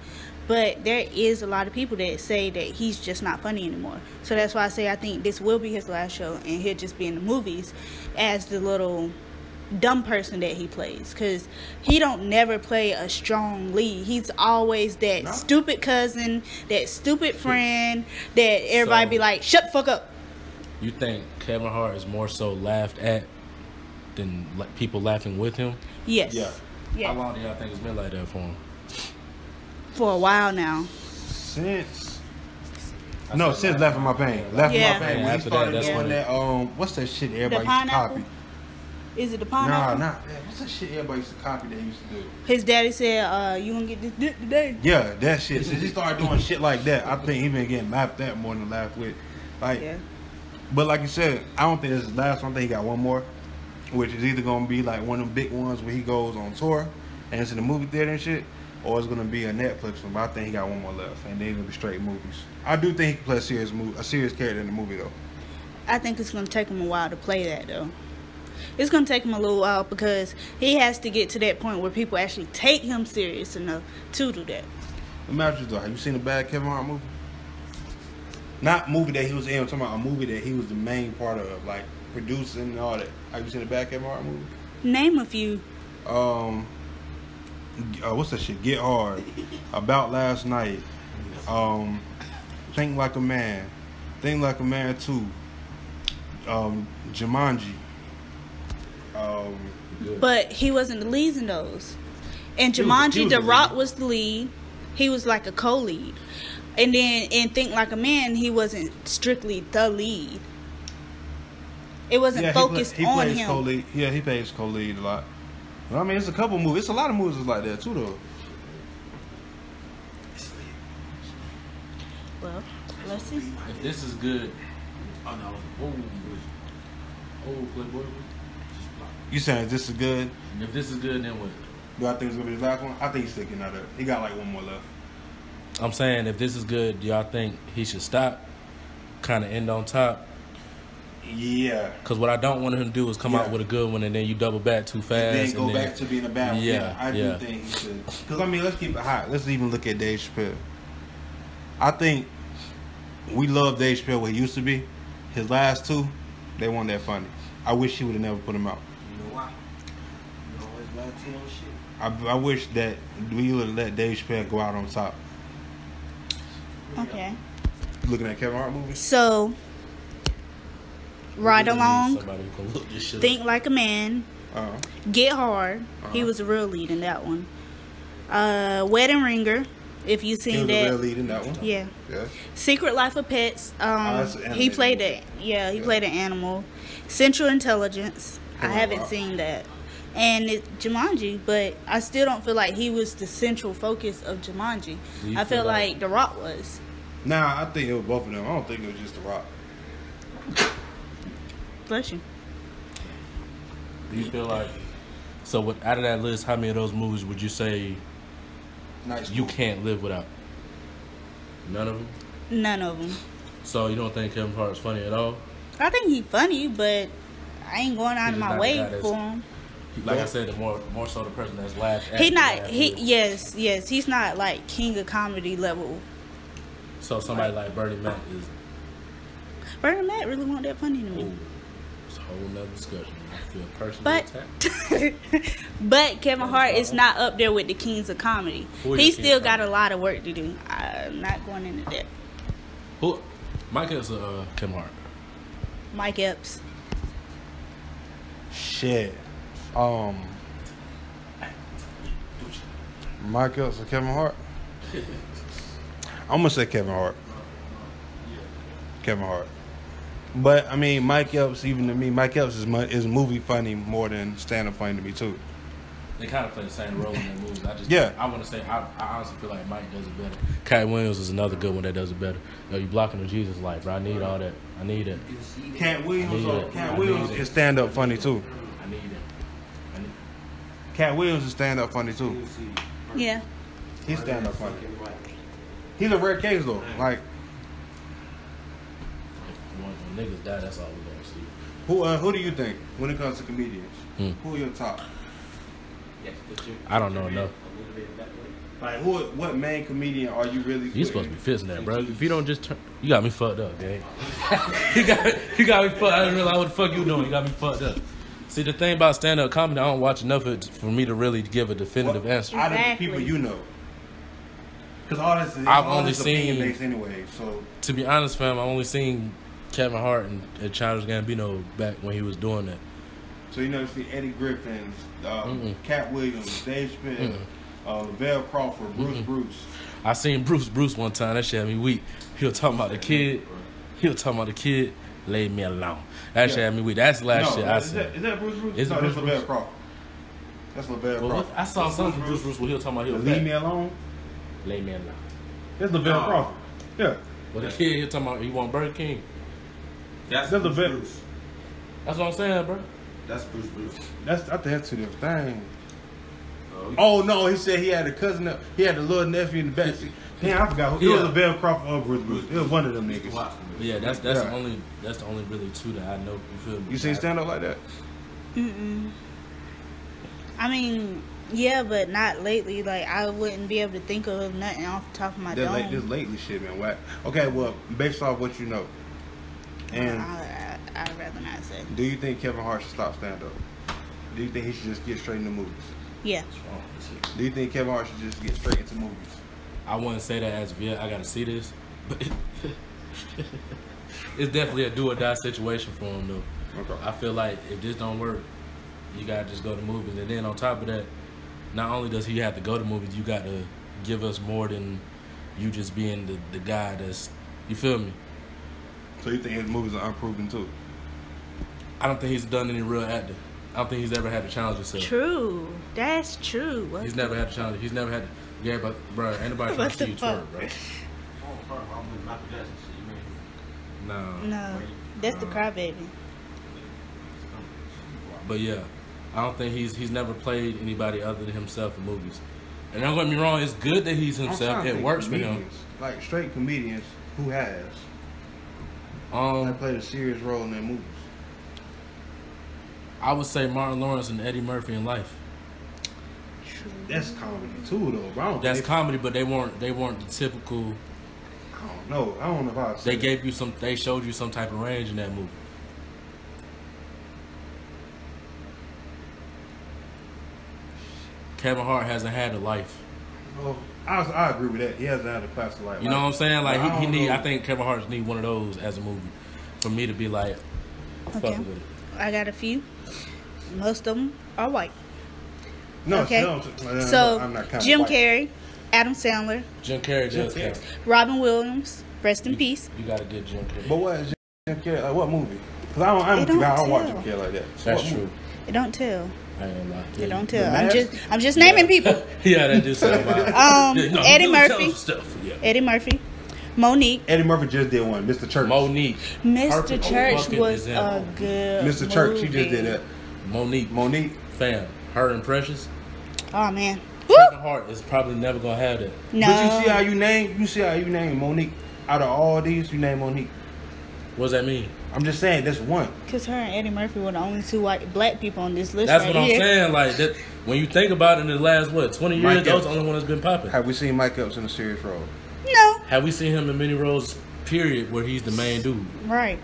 But there is a lot of people that say that he's just not funny anymore. So that's why I say I think this will be his last show, and he'll just be in the movies as the little dumb person that he plays, because he don't never play a strong lead. He's always that stupid cousin, that stupid friend that everybody be like, shut the fuck up. You think Kevin Hart is more so laughed at than people laughing with him? Yes. Yeah. How long do y'all think it's been like that for him? For a while now. Since Laugh at My Pain. Laugh at My Pain. When he started doing that, what's that shit everybody used to copy? Is it the pineapple? Nah. What's that shit everybody used to copy that he used to do? His daddy said, you gonna get this dick today. Yeah, that shit. Since he started doing shit like that, I think he been getting laughed at more than laughed with. Like, but like you said, I don't think this is the last one. I think he got one more, which is either gonna be like one of them big ones where he goes on tour and it's in the movie theater and shit, or it's gonna be a Netflix one. But I think he got one more left, and then it'll be straight movies. I do think he can play a serious character in the movie though. I think it's gonna take him a while to play that though. It's gonna take him a little while because he has to get to that point where people actually take him serious enough to do that. Let me ask you though, have you seen a bad Kevin Hart movie? Not movie that he was in, I'm talking about a movie that he was the main part of, like producing and all that. Have you seen a bad Kevin Hart movie? Name a few. What's that shit? Get Hard. About Last Night. Think Like a Man. Think Like a Man 2. Jumanji. But he wasn't the lead in those. In He was Jumanji, the The Rock lead. was the lead. He was like a co-lead. And then in Think Like a Man, he wasn't strictly the lead. It wasn't focused he on plays him. co-lead. Yeah, he plays co-lead a lot. Well, I mean, it's a couple movies. It's a lot of movies like that too, though. Well, let's see. If this is good, oh no, Playboy. You saying this is good? If this is good, then what? Do I think it's gonna be the last one? I think he's sticking out there. He got like one more left. I'm saying, if this is good, do y'all think he should stop, kind of end on top? Yeah. Because what I don't want him to do is come out with a good one and then you double back too fast. And then go back to being a bad one. Yeah, I do think he should. Because, I mean, let's keep it hot. Let's even look at Dave Chappelle. I think we love Dave Chappelle what he used to be. His last two, they weren't that funny. I wish he would have never put them out. You know why? You always lie to your shit. I wish that we would have let Dave Chappelle go out on top. Okay. Looking at Kevin Hart movies? So, Ride Along, Somebody who can look this shit Think Like a Man, Get Hard. He Uh-huh. was a real lead in that one. Wedding Ringer, if you He seen was that. a real lead in that one. Yeah. Yes. Secret Life of Pets. that's an He animated played movie. it. Yeah, he played an animal. Central Intelligence. I haven't seen that. And Jumanji, but I still don't feel like he was the central focus of Jumanji. Do you I feel feel like like- The Rock was. Nah, I think it was both of them. I don't think it was just The Rock. Bless you. Do you feel like, so what, out of that list, how many of those movies would you say Nice. you can't live without? None of them? None of them. So you don't think Kevin Hart's funny at all? I think he's funny, but I ain't going out He's of just my not way the guy that's- for him. Like I said, the more so the person that's laughed at. He the not. laugh He with. yes. He's not like king of comedy level. So somebody like Bernie Mac is, Bernie Mac really wasn't that funny to me. ooh, it's a whole nother discussion. I feel personally attacked. But Kevin Hart is not up there with the kings of comedy. Who is He the king still of got comedy? a lot of work to do. I'm not going into that. Who? Mike is Kevin Hart. Mike Epps. Shit. Mike Epps or Kevin Hart? I'm gonna say Kevin Hart. Kevin Hart. But I mean, Mike Epps, even to me, Mike Epps is movie funny more than stand up funny to me too. They kind of play the same role in that movie. I want to say, I honestly feel like Mike does it better. Cat Williams is another good one that does it better. You blocking the Jesus light, bro. I need all that. I need it. Cat Williams, I need it. is stand up funny too. I need it. Cat Williams is stand up funny too. Yeah. He's stand up funny. He's a rare case though. Like When niggas die, that's all we're gonna see. who do you think when it comes to comedians? Who are your top? I don't know enough. Like what main comedian are you really? You supposed to be fixing that, bro. If you don't just turn, you got me fucked up, gang. you got me fucked. I didn't realize what the fuck you doing. You got me fucked up. See, the thing about stand-up comedy, I don't watch enough of it for me to really give a definitive answer. Out of the Exactly. people you know, because all this is I've all only this opinion seen- based anyway. So To be honest, fam, I only seen Kevin Hart and Childish Gambino back when he was doing that. you never see Eddie Griffin, Cat Williams, Dave Chappelle, Val Crawford, Bruce. I seen Bruce one time. That shit had me weak. He was talking about the kid. Leave me alone. That shit had me weak. That's the last shit I seen. Is that Bruce? Is it No, Bruce that's Lavelle Crawford. That's Lavelle Well, Crawford. I saw something from Bruce where he was talking about he was Leave fat. me alone. Leave me alone. That's Lavelle Crawford. Yeah. But the kid, he talking about he want Burger King. That's That's a Bruce bit- Bruce. That's what I'm saying, bro. That's Bruce Bruce. I think that's two different things. Oh no, he said he had a cousin. He had a little nephew in the back. Damn, I forgot. It was Yeah. Lavelle Crawford or Bruce. It was one of them niggas. Yeah, that's Yeah. the only really two that I know. You feel me? You seen stand up like that? Mm-mm. I mean, yeah, but not lately. Like, I wouldn't be able to think of nothing off the top of my dome. This lately shit, man. Whack. Okay, well, based off what you know, and I'd rather not say. do you think Kevin Hart should stop stand-up? Do you think he should just get straight into movies? Yeah. Do you think Kevin Hart should just get straight into movies? I wouldn't say that as of yet. I got to see this. But it's definitely a do or die situation for him, though. Okay. I feel like if this don't work, you got to just go to movies. And then on top of that, not only does he have to go to movies, you got to give us more than you just being the guy that's, you feel me? So you think his movies are unproven too? I don't think he's done any real acting. I don't think he's ever had to challenge himself. True. That's true. What? He's never had to challenge. He's never had to. Yeah, but bro, ain't nobody trying to see you twerk, bro. No, that's the crybaby. But yeah, I don't think he's never played anybody other than himself in movies. And don't get me wrong, it's good that he's himself. It works for him. Like straight comedians, who has? Like played a serious role in their movies. I would say Martin Lawrence and Eddie Murphy in Life. That's comedy too, though. Bro. That's comedy, but they weren't the typical. I don't know if I. They gave you some. They showed you some type of range in that movie. Kevin Hart hasn't had a life. Oh, I agree with that. He hasn't had a classic life. You know what I'm saying? Like he need. know. I think Kevin Hart need one of those as a movie for me to be like, fuck with it. I got a few. Most of them are white. No, okay. So I'm not Jim white. Carrey, Adam Sandler, Jim Carrey does count. Robin Williams, rest in peace. You gotta get Jim Carrey. But what is Jim Carrey? Like, what movie? Because I don't watch Jim Carrey like that. So that's true. It don't tell. I ain't gonna lie. It don't tell. I'm just naming people. Yeah, that just sound wild. Eddie Murphy. Yeah. Eddie Murphy. Monique. Eddie Murphy just did one. Mr. Church. Monique. Mr. Church was a good Mr. Church, she just did that. Monique. Fam. Her and Precious. Oh, man. Kevin Hart is probably never gonna have that. No. But you see how you name Monique? Out of all these, you name Monique. What does that mean? I'm just saying, that's one. Because her and Eddie Murphy were the only two black people on this list. That's right what I'm here. saying. Like that, when you think about it, in the last 20 years, Mike those are the only one that's been popping. Have we seen Mike Epps in a serious role? No. Have we seen him in many roles? Period, where he's the main dude. Right.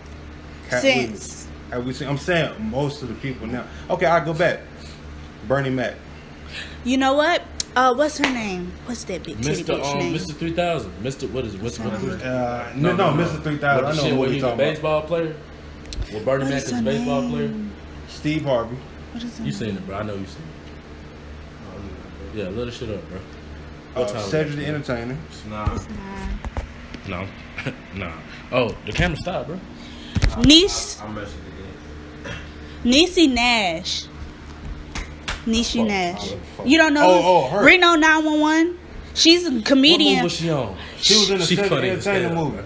Since have we seen? I'm saying most of the people now. Okay, I'll go back. Bernie Mac. You know what? What's her name? What's that big titty bitch name? Mr. 3000. Mr. What is it? What's No, Mr. 3000. I know who what he's you're a talking baseball player. Well, Bernie Mac is a baseball player. Steve Harvey. What is You seen it, bro? I know you seen it. Yeah, let the shit up, bro. Cedric the Entertainer. Nah. No. Nah. Oh, the camera stopped, bro. I'm messing with it. Niecy Nash. Niecy Nash. You don't know her. Reno 911? She's a comedian. What movie was she on? She was in the Cedric the funny as Entertainer hell, movie.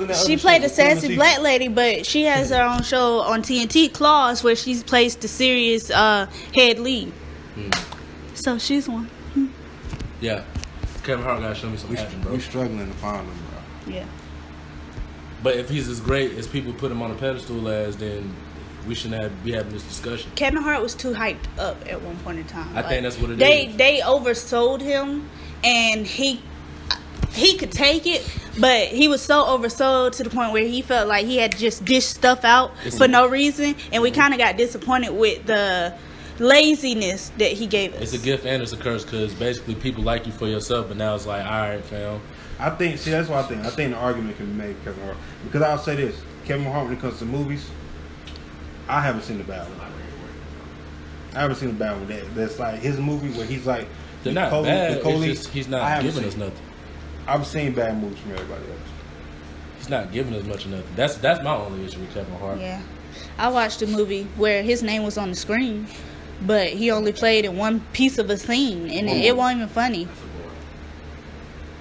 bro. She played a sassy black lady, but she has her own show on TNT, Claws, where she plays the serious head lead. So she's one. Yeah. Kevin Hart gotta show me some acting, bro. We're struggling to find him, bro. Yeah. But if he's as great as people put him on a pedestal as, then we shouldn't be having this discussion. Kevin Hart was too hyped up at one point in time. I think that's what it is. They oversold him, and he could take it, but he was so oversold to the point where he felt like he had to just dish stuff out for no reason, and we kind of got disappointed with the laziness that he gave us. It's a gift and it's a curse, because basically people like you for yourself, but now it's like, all right, fam. I think that's what I think. I think the argument can be made with Kevin Hart, because I'll say this: Kevin Hart, when it comes to movies, I haven't seen the bad one. I haven't seen the bad one. That's like his movie where he's like, they're not bad. It's just he's not giving us nothing. I've seen bad movies from everybody else. He's not giving us much of nothing. That's my only issue with Kevin Hart. Yeah, I watched a movie where his name was on the screen, but he only played in one piece of a scene, and it wasn't even funny.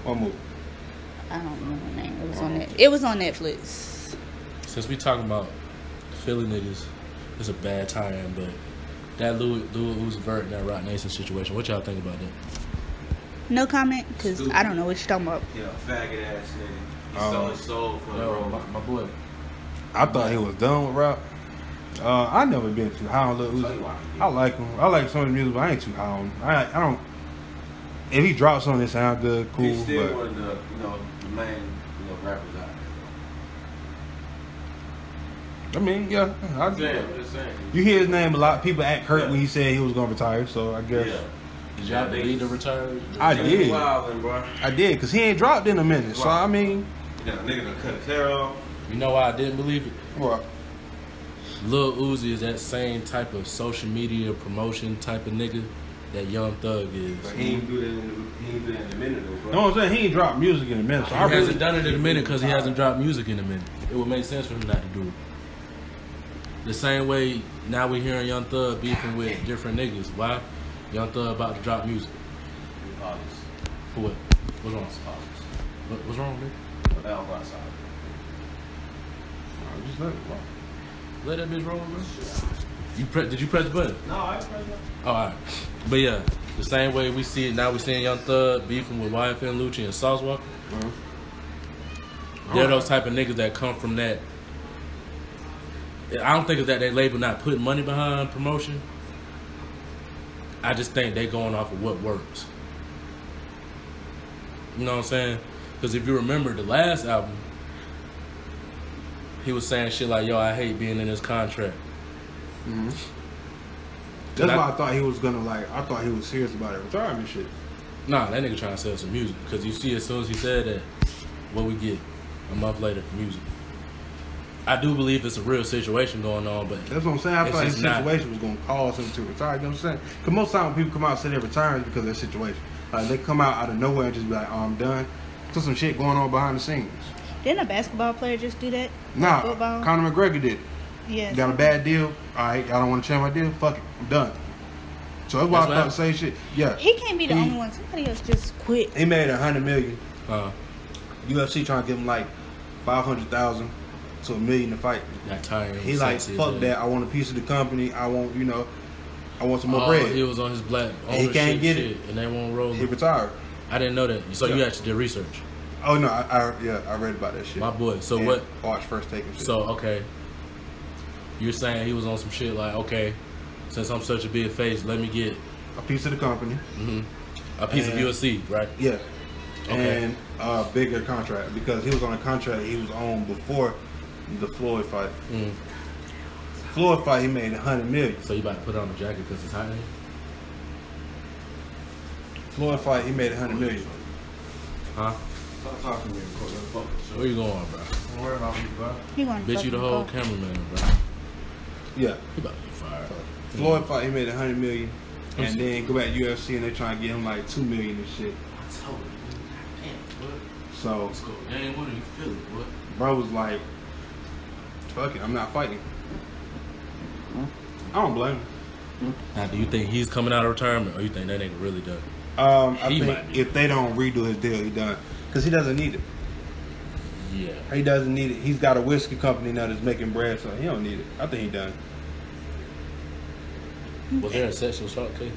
What movie? I don't remember the name. It was on Netflix. Since we talking about Philly niggas, it's a bad time, but that Lil Uzi Vert and that Rock Nation situation, what y'all think about that? No comment, because I don't know what you're talking about. Yeah, faggot ass nigga. He sold his soul for the role. My boy. I thought he was done with rap. I never been too high on Lil Uzi. I like him. I like some of the music, but I ain't too high on him. I don't. If he drops something that sound good, cool. He's still but one of the the main rappers out I mean, yeah. there. I'm just saying. You hear his name a lot. People act hurt when he said he was gonna retire. So I guess Did y'all believe the retire? I did. Wildin', bro. I did because he ain't dropped in a minute. So I mean, Nigga done cut his hair off. You know why I didn't believe it? what? Lil Uzi is that same type of social media promotion type of nigga that Young Thug is. But he ain't do that in the minute though, bro. You know what I'm saying? He ain't dropped music in a minute. So He hasn't done it in a minute because he hasn't dropped music in a minute. It would make sense for him not to do it. The same way now we're hearing Young Thug beefing with different niggas. Why? Young Thug about to drop music. For what? What's wrong? What's wrong, nigga? Just let it rock. Let that bitch roll, bro. Did you press the button? No, I ain't pressed that. Oh, alright. But yeah, the same way we see it now, we're seeing Young Thug beefing with YFN Lucci and Sauce Walker. They're those type of niggas that come from that. I don't think it's that they label not putting money behind promotion. I just think they going off of what works. You know what I'm saying? Because if you remember the last album, he was saying shit like, yo, I hate being in this contract. That's why I thought he was gonna I thought he was serious about it, retirement shit. Nah, that nigga trying to sell some music. Because you see, as soon as he said that, what we get a month later, music. I do believe it's a real situation going on, but that's what I'm saying. I thought his just not- situation was gonna cause him to retire. You know what I'm saying? Because most times when people come out and say they're retiring it's because of their situation. Like they come out of nowhere and just be like, "Oh, I'm done." There's some shit going on behind the scenes. Didn't a basketball player just do that? Nah, Football? Conor McGregor did. Yes. Got a bad deal. All right, y'all don't want to change my deal. Fuck it, I'm done. So that's why I thought the same shit. Yeah, He can't be the only one. Somebody else just quit. he made $100 million. uh, UFC trying to give him like 500,000 to $1 million to fight. got tired. He like, fuck that. I want a piece of the company. I want, I want some more bread. He was on his black. He can't get it. And they won't roll He him. retired. I didn't know that. So you actually did research. Oh no, I read about that shit. My boy. So And what? Watch First Take and shit. So, okay. You're saying he was on some shit like, okay, since I'm such a big face, let me get a piece of the company. a piece of And- UFC, right? Yeah. Okay. And a bigger contract because he was on a contract he was on before the Floyd fight. Floyd fight, he made $100 million. So you about to put on the jacket because it's hot in here? Floyd fight, he made $100 million. Huh? Stop talking to me, bro. Where you going, bro? Don't worry about me, bro. He gonna Bitch, you the fucking whole go. cameraman, bro. Yeah. He about to get fired. Floyd fight, he made $100 million. And then go back to UFC and they trying to get him like $2 million and shit. I told you. Damn, what? So Let's go. Game one, you feel it, what? bro was like, fuck it, I'm not fighting. I don't blame him. Now, do you think he's coming out of retirement, or you think that nigga really done? I He might think be. if they don't redo his deal, he done. Because he doesn't need it. Yeah. He doesn't need it. He's got a whiskey company now that's making bread, so he don't need it. I think he done. Was there a sexual assault case?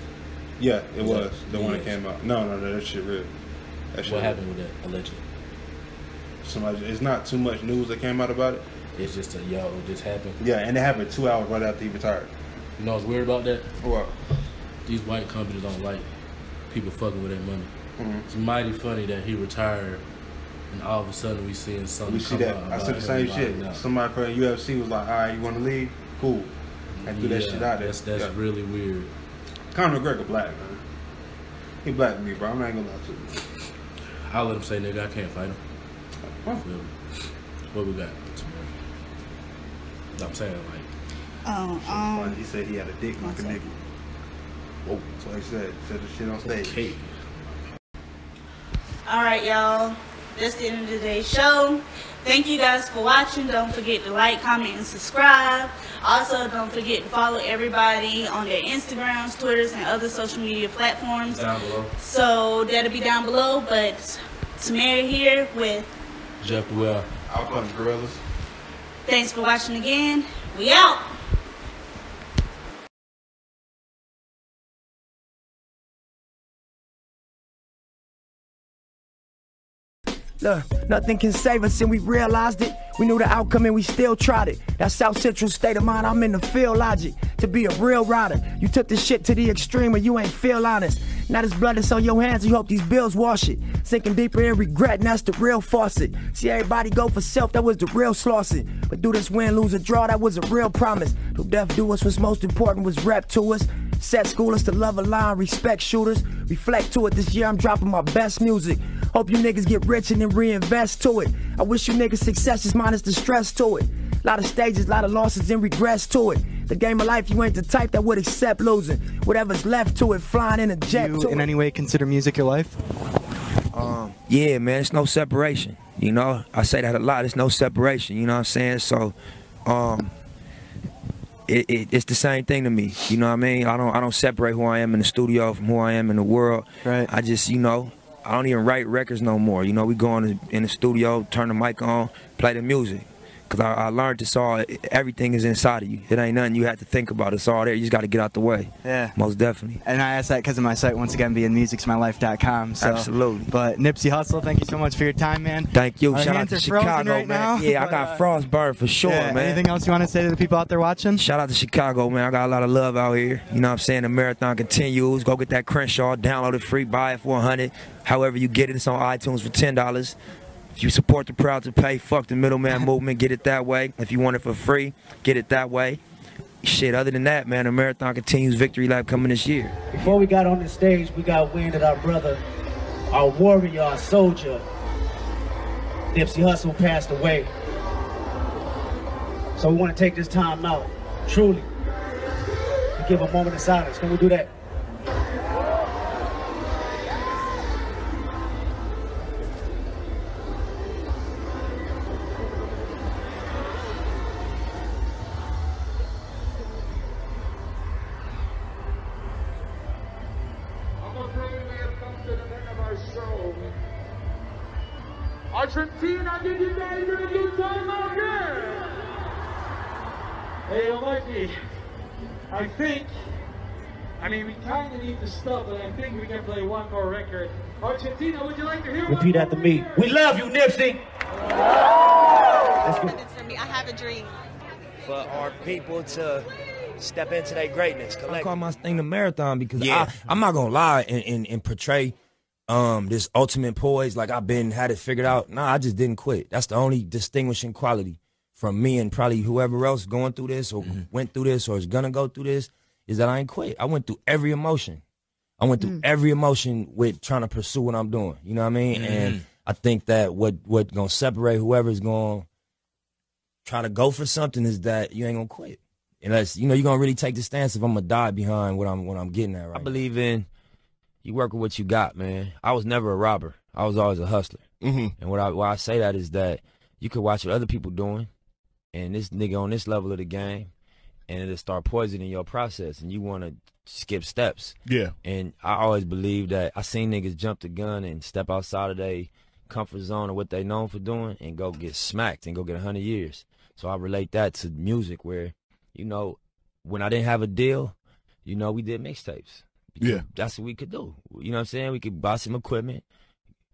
Yeah, it Was was. that- The one that yes. came out. No, that shit real. That shit What real. happened with that, allegedly? Somebody, it's not too much news that came out about it. It's just a, yo, it just happened. Yeah, and it happened 2 hours right after he retired. You know what's weird about that? What? These white companies don't like people fucking with their money. Mhm. It's mighty funny that he retired, and all of a sudden we seeing something We see come that. out I about said the same him shit. buying out. Somebody from UFC was like, all right, you want to leave? Cool. And threw that shit out there. That's Yeah. really weird. Conor McGregor black, man. He black to me, bro. I'm not gonna lie to you. I'll let him say, nigga, I can't fight him. Huh? Feel me? What we got tomorrow? I'm saying, like, Funny, he said he had a dick like a One nigga. whoa, That's what he said. He said the shit on stage. okay. All right, y'all. That's the end of today's show. Thank you guys for watching. Don't forget to like, comment, and subscribe. Also, don't forget to follow everybody on their Instagrams, Twitters, and other social media platforms. Down below. So that'll be down below. But Tamara here with Jeff Dwell. I'll punch gorillas. thanks for watching again. We out. Look, nothing can save us and we realized it. We knew the outcome and we still tried it. That South Central state of mind, I'm in the field logic. To be a real rider, you took this shit to the extreme and you ain't feel honest. Now this blood is on your hands, you hope these bills wash it. Sinking deeper in regret, and that's the real faucet. See everybody go for self, that was the real slaughing. But do this win, lose or draw, that was a real promise. Do death do us, what's most important was rep to us. Set school us to love a line, respect shooters. Reflect to it, this year I'm dropping my best music. Hope you niggas get rich and then reinvest to it. I wish you niggas success just minus the stress to it. Lot of stages, lot of losses and regrets to it. The game of life, you ain't the type that would accept losing. Whatever's left to it, flying in a jet You to in it. any way consider music your life? Yeah, man, it's no separation. You know, I say that a lot. It's no separation. You know what I'm saying? So, it's the same thing to me. You know what I mean? I don't separate who I am in the studio from who I am in the world. Right. I just, you know, I don't even write records no more. You know, we go in the studio, turn the mic on, play the music. Cause I learned it's all, everything is inside of you. It ain't nothing you have to think about. It's all there. You just got to get out the way. Yeah. Most definitely. And I asked that because of my site, once again, being musicsmylife.com. So. Absolutely. But Nipsey Hussle, thank you so much for your time, man. Thank you. Our Shout out hands to are frozen Chicago, right man. now, Yeah, I but, got frostburn for sure, yeah, man. Anything else you want to say to the people out there watching? Shout out to Chicago, man. I got a lot of love out here. You know what I'm saying? The marathon continues. Go get that Crenshaw. Download it free. Buy it for 100. However you get it, it's on iTunes for $10. If you support the Proud to Pay, fuck the middleman movement, get it that way. If you want it for free, get it that way. Shit, other than that, man, the marathon continues. Victory lap coming this year. Before we got on the stage, we got wind that our brother, our warrior, our soldier, Nipsey Hussle passed away. So we want to take this time out, truly, to give a moment of silence. Can we do that? Argentina, did you guys have a good time out there? Hey, Mikey, I mean, we kind of need to stop, but I think we can play one more record. Argentina, would you like to hear Repeat one after me. We love you, Nipsey. Let's go. For me, I have a dream. For our people to step into their greatness. I call my thing the marathon because I'm not going to lie and portray this ultimate poise like I've had it figured out. Nah, I just didn't quit. That's the only distinguishing quality from me and probably whoever else going through this or went through this or is gonna go through this is that I ain't quit. I went through every emotion. I went through every emotion with trying to pursue what I'm doing. You know what I mean? And I think that what gonna separate whoever's gonna try to go for something is that you ain't gonna quit. Unless, you know, you're gonna really take the stance if I'm gonna die behind what I'm getting at right now. I believe in you work with what you got, man. I was never a robber. I was always a hustler. And why I say that is that you could watch what other people doing, and this nigga on this level of the game, and it'll start poisoning your process, and you want to skip steps. Yeah. And I always believe that I seen niggas jump the gun and step outside of their comfort zone or what they known for doing and go get smacked and go get 100 years. So I relate that to music where, you know, when I didn't have a deal, you know, we did mixtapes. Yeah. That's what we could do. You know what I'm saying? We could buy some equipment,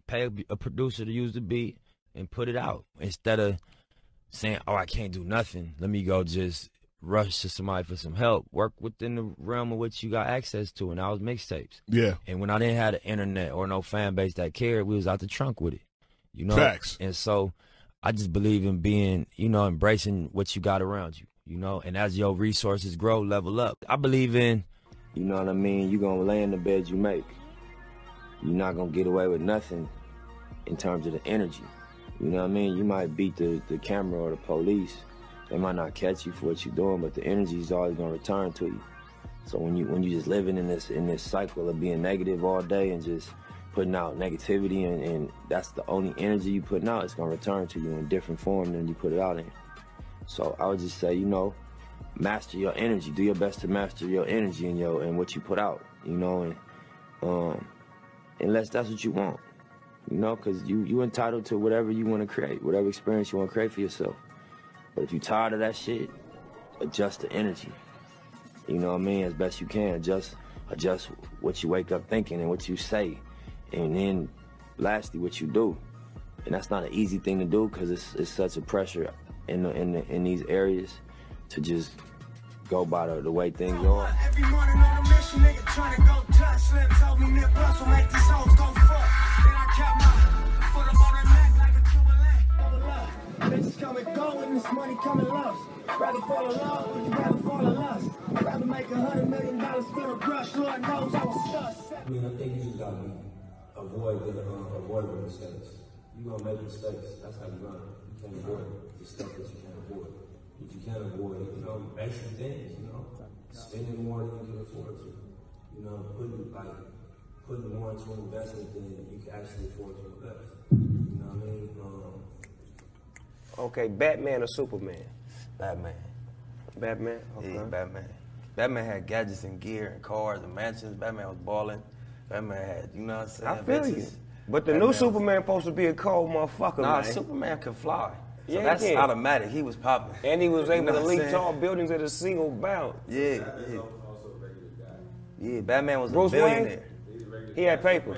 pay a producer to use the beat, and put it out. Instead of saying, oh, I can't do nothing. Let me go just rush to somebody for some help. Work within the realm of what you got access to, and I was mixtapes. Yeah. And when I didn't have the internet or no fan base that cared, we was out the trunk with it. You know? Facts. And so I just believe in being, you know, embracing what you got around you, you know? And as your resources grow, level up. I believe in, you know what I mean? You're going to lay in the bed you make. You're not going to get away with nothing in terms of the energy. You know what I mean? You might beat the camera or the police. They might not catch you for what you're doing, but the energy is always going to return to you. So when you just living in this cycle of being negative all day and just putting out negativity and that's the only energy you putting out, it's going to return to you in different form than you put it out in. So I would just say, you know, master your energy. Do your best to master your energy and what you put out, you know, and unless that's what you want, you know, because you entitled to whatever you want to create, whatever experience you want to create for yourself. But if you're tired of that shit, adjust the energy. You know what I mean? As best you can. Adjust what you wake up thinking and what you say. And then lastly, what you do. And that's not an easy thing to do because it's such a pressure in these areas to just go by the way things are. Every morning on a mission, nigga trying to go touch. Slim told me Nip Hussle make these hoes go fuck. Then I kept my foot up on her neck like a jubilee. Bitches come and go and this money coming lost. Rather fall in love or you rather fall in lust. Rather make $100 million for a brush. Lord knows I was stuck. I mean, I think you just gotta avoid the mistakes. You're gonna make mistakes. That's how you learn. You can't avoid the stuff that you can't avoid. If you can't avoid, basic things, spending more than you can afford to. Putting more into an investment than you can actually afford to invest. You know what I mean? Okay, Batman or Superman? Batman. Batman? Okay. Yeah, Batman. Batman had gadgets and gear and cars and mansions. Batman was balling. Batman had, you know what I'm saying? I feel you. But the new Superman supposed to be a cold motherfucker, nah, man. Superman could fly. So Yeah, that's automatic. He was popping. And he was able to leap tall buildings at a single bound. Yeah. Yeah, Batman was Bruce a billionaire. Wayne? He had paper.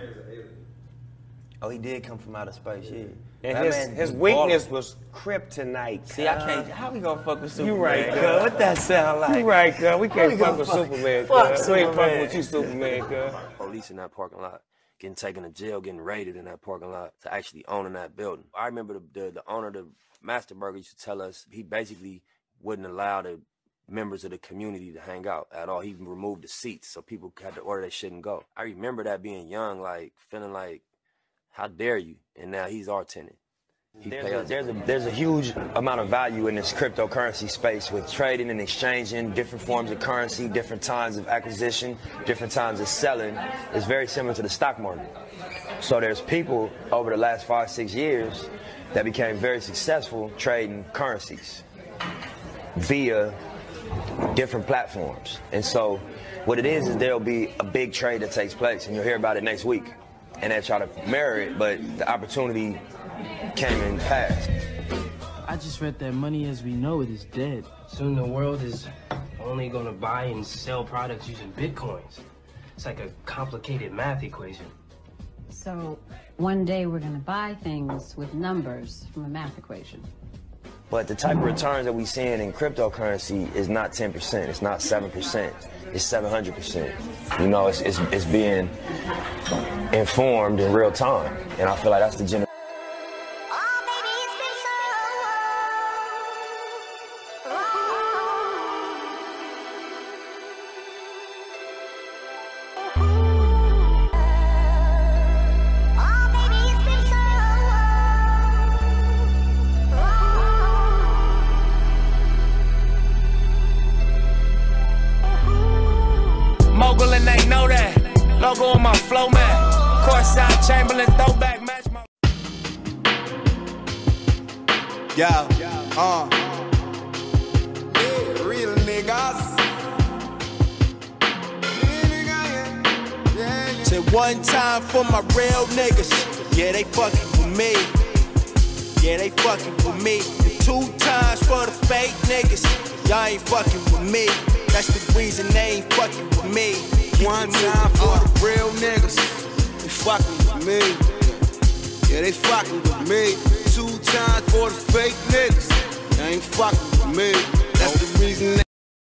Oh, he did come from outer space, yeah. And his weakness was kryptonite. See, I can't. How we gonna fuck with Superman? You right, cuz. What that sound like? You right, cuz. We can't fuck with Superman, cuz. We ain't fucking with you, Superman, cuz. Police in that parking lot, getting taken to jail, getting raided in that parking lot, to actually owning that building. I remember the owner, the Master Burger, used to tell us he basically wouldn't allow the members of the community to hang out at all. He even removed the seats so people had to order they shouldn't go. I remember that being young, like feeling like, how dare you? And now he's our tenant. There's a huge amount of value in this cryptocurrency space with trading and exchanging different forms of currency, different times of acquisition, different times of selling. It's very similar to the stock market. So there's people over the last 5-6 years that became very successful trading currencies via different platforms. And so what it is there'll be a big trade that takes place, and you'll hear about it next week. And they try to mirror it, but the opportunity came in fast. I just read that money as we know it is dead. Soon the world is only gonna buy and sell products using bitcoins. It's like a complicated math equation. So one day we're gonna buy things with numbers from a math equation. But the type of returns that we're seeing in cryptocurrency is not 10%, it's not 7%, it's 700%. You know, it's being informed in real time, and I feel like that's the general. Mogul and they know that. Logo on my flow, man. Courtside Chamberlain throwback match. Yeah, real niggas. Say one time for my real niggas. Yeah, they fucking with me. Yeah, they fucking with me. And 2 times for the fake niggas. Y'all ain't fucking with me. That's the reason they ain't fucking with me. One time for the real niggas. They fucking with me. Yeah, they fucking with me. 2 times for the fake niggas. They ain't fucking with me. That's the reason